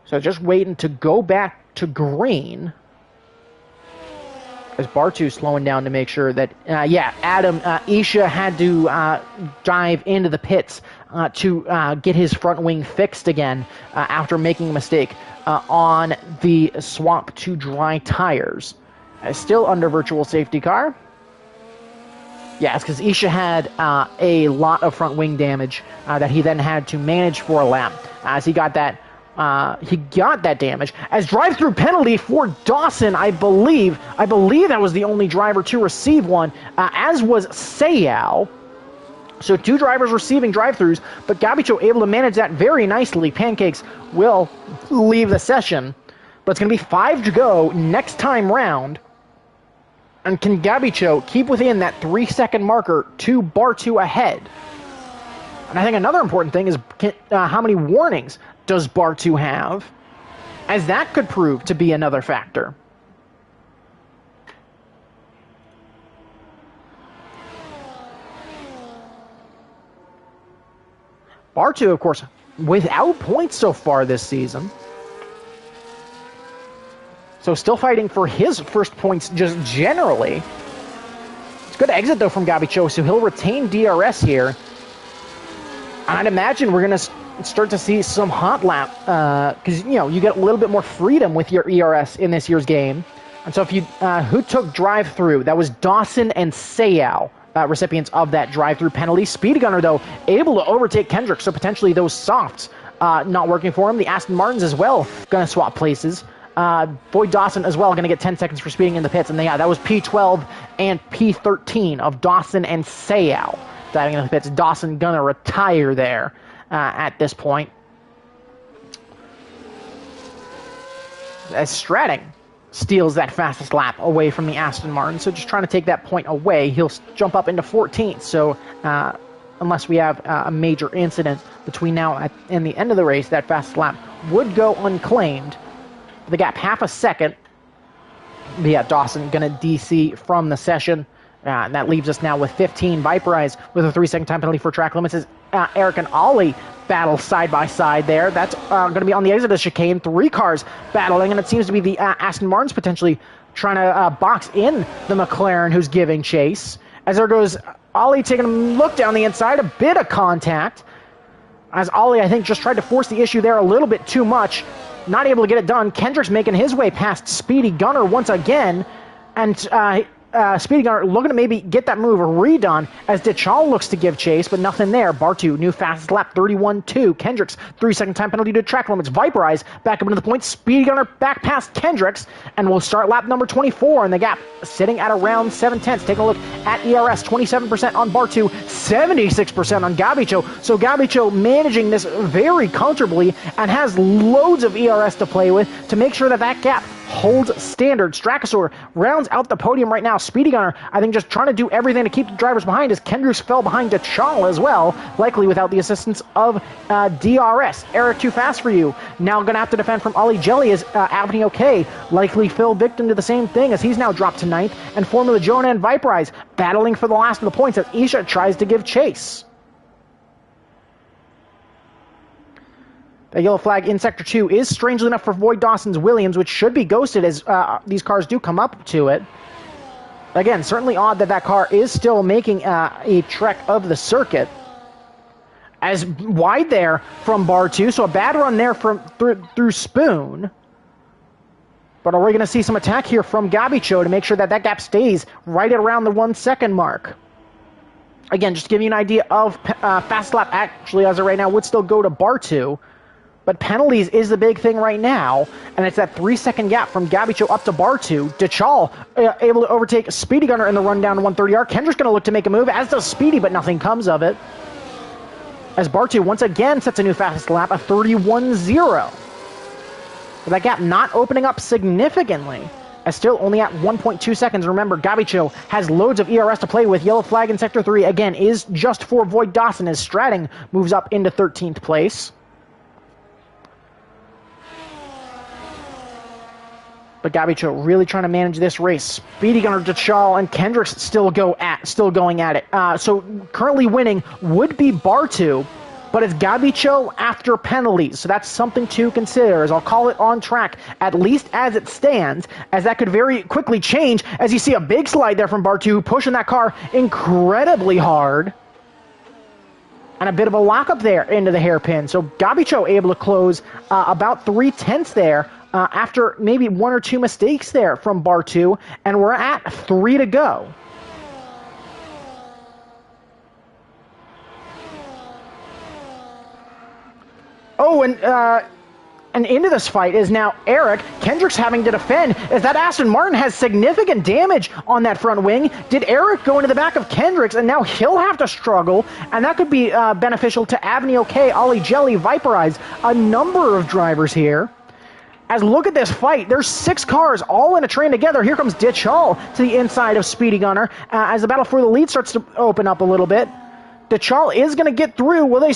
So just waiting to go back to green. As Bartu slowing down to make sure that, Isha had to dive into the pits to get his front wing fixed again after making a mistake on the swap to dry tires. Still under virtual safety car. Yeah, it's because Isha had a lot of front wing damage that he then had to manage for a lap as he got that damage. As drive-through penalty for Dawson, I believe that was the only driver to receive one, as was Sayal. So 2 drivers receiving drive-throughs, but Gabicho able to manage that very nicely. Pancakes will leave the session, but it's going to be 5 to go next time round. And can Gabicho keep within that 3-second marker to Bartu ahead? And I think another important thing is how many warnings does Bartu have, as that could prove to be another factor. Bartu, of course, without points so far this season. So still fighting for his first points just generally. It's a good exit, though, from Gabicho, so he'll retain DRS here. I'd imagine we're going to start to see some hot lap, because, you know, you get a little bit more freedom with your ERS in this year's game. And so if you, who took drive-through? That was Dawson and Sayao, recipients of that drive-through penalty. Speedy Gunner, though, able to overtake Kendrick, so potentially those softs not working for him. The Aston Martins as well going to swap places. Boyd Dawson as well going to get 10 seconds for speeding in the pits. And yeah, that was P12 and P13 of Dawson and Sayao diving in the pits. Dawson going to retire there at this point. As Stratting steals that fastest lap away from the Aston Martin. So just trying to take that point away. He'll jump up into 14th. So unless we have a major incident between now and the end of the race, that fastest lap would go unclaimed. The gap half a second. But yeah, Dawson going to DC from the session. And that leaves us now with 15. Viperize with a 3-second time penalty for track limits as Eric and Ollie battle side by side there. That's going to be on the exit of the chicane. 3 cars battling, and it seems to be the Aston Martins potentially trying to box in the McLaren who's giving chase. As there goes Ollie taking a look down the inside, a bit of contact. As Ollie, I think, just tried to force the issue there a little bit too much. Not able to get it done. Kendrick's making his way past Speedy Gunner once again. And Speedy Gunner looking to maybe get that move redone as DeChal looks to give chase, but nothing there. Bartu, new fastest lap, 31.2. Kendrick's 3-second time penalty to track limits. Viperize back up into the point. Speedy Gunner back past Kendrick's, and we'll start lap number 24 in the gap, sitting at around 7/10. Taking a look at ERS, 27% on Bartu, 76% on Gabicho. So Gabicho managing this very comfortably and has loads of ERS to play with to make sure that that gap holds standard. Strakasaur rounds out the podium right now. Speedy Gunner, I think, just trying to do everything to keep the drivers behind as Kendricks fell behind DeChal as well, likely without the assistance of DRS. Eric, too fast for you. Now going to have to defend from Ollie Jelly as Avni OK likely fell victim to the same thing as he's now dropped to 9th. And Formula Jonah and Viperize battling for the last of the points as Isha tries to give chase. The yellow flag in Sector 2 is strangely enough for Boyd Dawson's Williams, which should be ghosted as these cars do come up to it. Again, certainly odd that that car is still making a trek of the circuit. As wide there from Bar 2, so a bad run there from through Spoon. But are we going to see some attack here from Gabicho to make sure that that gap stays right at around the 1 second mark? Again, just to give you an idea of fast lap actually as of right now would still go to Bar 2. But penalties is the big thing right now, and it's that 3-second gap from Gabicho up to Bartu. DeChal able to overtake Speedy Gunner in the run down to 130R. Kendrick's going to look to make a move, as does Speedy, but nothing comes of it. As Bartu once again sets a new fastest lap, a 31.0. But that gap not opening up significantly, as still only at 1.2 seconds. Remember, Gabicho has loads of ERS to play with. Yellow flag in Sector 3, again, is just for Void Dawson as Stratting moves up into 13th place. But Gabicho really trying to manage this race. Speedy Gunner, DeChal, and Kendricks still going at it. So currently winning would be Bartu, but it's Gabicho after penalties. So that's something to consider, as I'll call it on track, at least as it stands, as that could very quickly change, as you see a big slide there from Bartu, pushing that car incredibly hard. And a bit of a lockup there into the hairpin. So Gabicho able to close about 3/10 there, after maybe 1 or 2 mistakes there from Bartu, and we're at 3 to go. Oh, and into this fight is now Eric. Kendrick's having to defend as that Aston Martin has significant damage on that front wing. Did Eric go into the back of Kendrick's, and now he'll have to struggle, and that could be beneficial to Avni OK, Ollie Jelly, Viperize, a number of drivers here. As look at this fight, there's 6 cars all in a train together. Here comes Ditch Hall to the inside of Speedy Gunner as the battle for the lead starts to open up a little bit. DeChal is going to get through. Will they?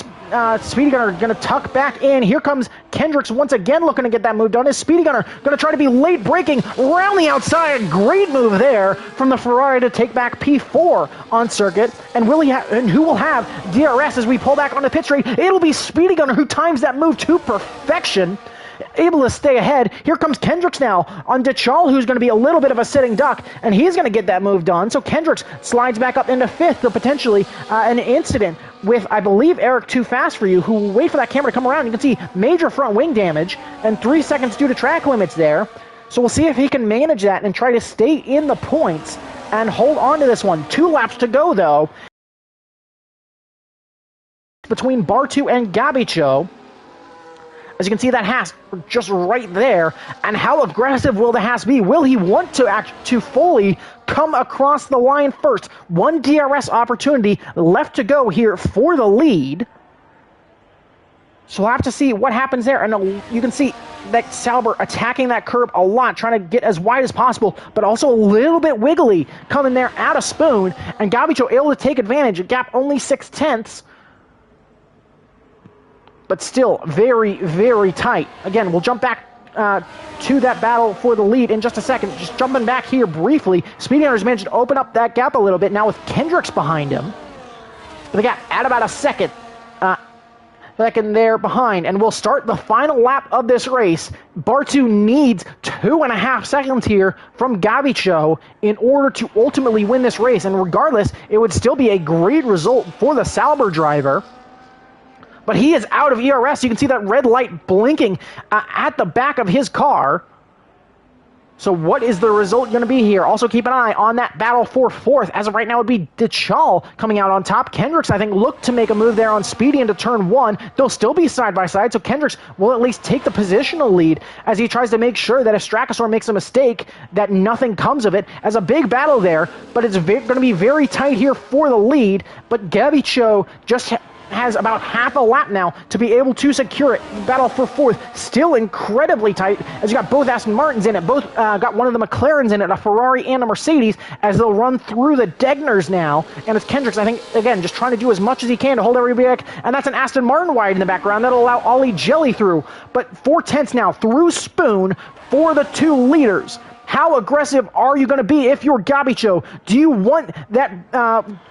Speedy Gunner going to tuck back in. Here comes Kendricks once again looking to get that move done. Is Speedy Gunner going to try to be late braking around the outside? Great move there from the Ferrari to take back P4 on circuit. And who will have DRS as we pull back on the pit straight? It'll be Speedy Gunner who times that move to perfection. able to stay ahead. Here comes Kendricks now on Dechal, who's going to be a little bit of a sitting duck, and he's going to get that move done. So Kendricks slides back up into 5th, so potentially an incident with, I believe, Eric Too Fast For You, who will wait for that camera to come around. You can see major front wing damage and 3 seconds due to track limits there. So we'll see if he can manage that and try to stay in the points and hold on to this one. 2 laps to go, though, between Bartu and Gabicho. As you can see, that Haas just right there. And how aggressive will the Haas be? Will he want to fully come across the line first? 1 DRS opportunity left to go here for the lead. So we'll have to see what happens there. And you can see that Sauber attacking that curb a lot, trying to get as wide as possible, but also a little bit wiggly coming there out of Spoon. And Gabicho able to take advantage. A gap only 6/10. But still very, very tight. Again, we'll jump back to that battle for the lead in just a second. Just jumping back here briefly. Speedy Hunter's managed to open up that gap a little bit now with Kendricks behind him. But the gap at about a second there behind. And we'll start the final lap of this race. Bartu needs 2.5 seconds here from Gabicho in order to ultimately win this race. And regardless, it would still be a great result for the Sauber driver. But he is out of ERS. You can see that red light blinking at the back of his car. So what is the result going to be here? Also keep an eye on that battle for 4th. As of right now, it would be Dechal coming out on top. Kendricks, I think, looked to make a move there on Speedy into turn 1. They'll still be side by side, so Kendricks will at least take the positional lead as he tries to make sure that if Strakasaur makes a mistake, that nothing comes of it. As a big battle there, but it's going to be very tight here for the lead. But Gabicho just has about half a lap now to be able to secure it. Battle for 4th, still incredibly tight, as you got both Aston Martins in it, both got one of the McLarens in it, a Ferrari and a Mercedes, as they'll run through the Degners now. And it's Kendricks, I think, again, just trying to do as much as he can to hold everybody back. And that's an Aston Martin wide in the background. That'll allow Ollie Jelly through. But 4/10 now through Spoon for the 2 leaders. How aggressive are you going to be if you're Gabicho? Do you want that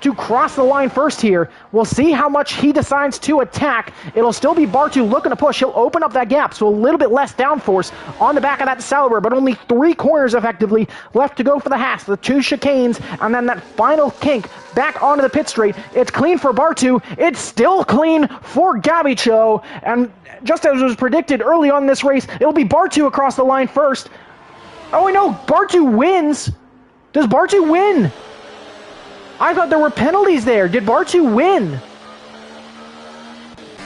to cross the line first here? We'll see how much he decides to attack. It'll still be Bartu looking to push. He'll open up that gap, so a little bit less downforce on the back of that Sauber, but only 3 corners effectively left to go for the Haas. The 2 chicanes, and then that final kink back onto the pit straight. It's clean for Bartu. It's still clean for Gabicho. And just as was predicted early on in this race, it'll be Bartu across the line first. Oh, no, Bartu wins. Does Bartu win? I thought there were penalties there. Did Bartu win?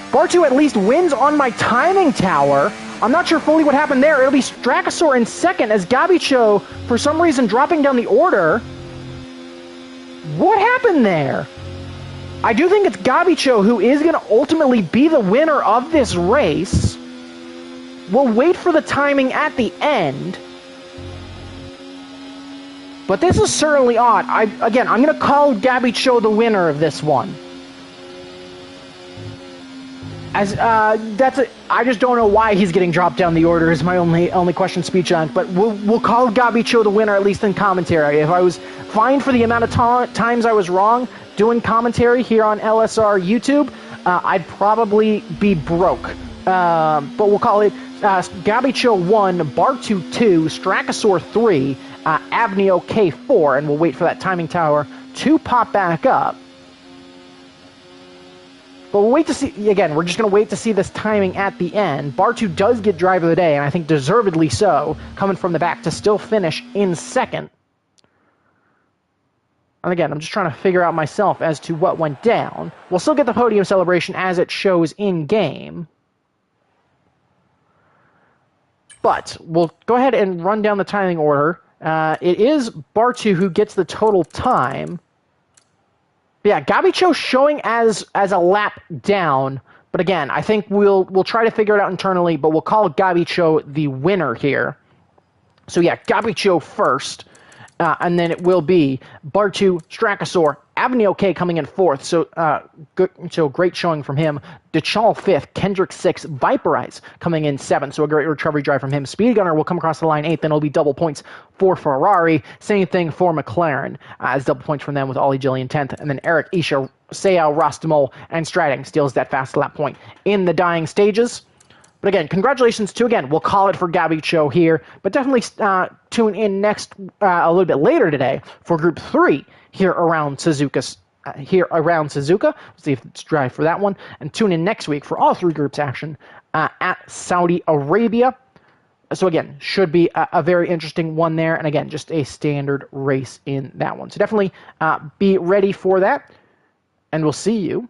Bartu at least wins on my timing tower. I'm not sure fully what happened there. It'll be Strakasaur in second as Gabicho, for some reason, dropping down the order. What happened there? I do think it's Gabicho who is going to ultimately be the winner of this race. We'll wait for the timing at the end. But this is certainly odd. I'm going to call Gabicho the winner of this one. I just don't know why he's getting dropped down the order is my only question, speech on. But we'll call Gabicho the winner, at least in commentary. If I was fined for the amount of times I was wrong doing commentary here on LSR YouTube, I'd probably be broke. But we'll call it Gabicho 1, Bartu 2, Strakasaur 3, Avnio K4, and we'll wait for that timing tower to pop back up. But we'll wait to see, again, we're just going to wait to see this timing at the end. Bartu does get driver of the day, and I think deservedly so, coming from the back to still finish in second. And again, I'm just trying to figure out myself as to what went down. We'll still get the podium celebration as it shows in-game. But we'll go ahead and run down the timing order. It is Bartu who gets the total time. But yeah, Gabicho showing as a lap down. But again, I think we'll try to figure it out internally, but we'll call Gabicho the winner here. So yeah, Gabicho first. And then it will be Bartu, Strakasaur, Avnio K coming in 4th, so great showing from him. Dechal 5th, Kendrick 6th, Viperize coming in 7th, so a great recovery drive from him. Speed Gunner will come across the line 8th, then it'll be double points for Ferrari. Same thing for McLaren, as double points from them with Ollie Jillian 10th, and then Eric, Isha, Seau, Rostamol, and Strading steals that fast lap point in the dying stages. But again, congratulations to, again, we'll call it for Gabby-Cho here, but definitely tune in next, a little bit later today for Group 3 here around Suzuka. We'll see if it's dry for that one. And tune in next week for all 3 groups action at Saudi Arabia. So again, should be a very interesting one there. And again, just a standard race in that one. So definitely be ready for that. And we'll see you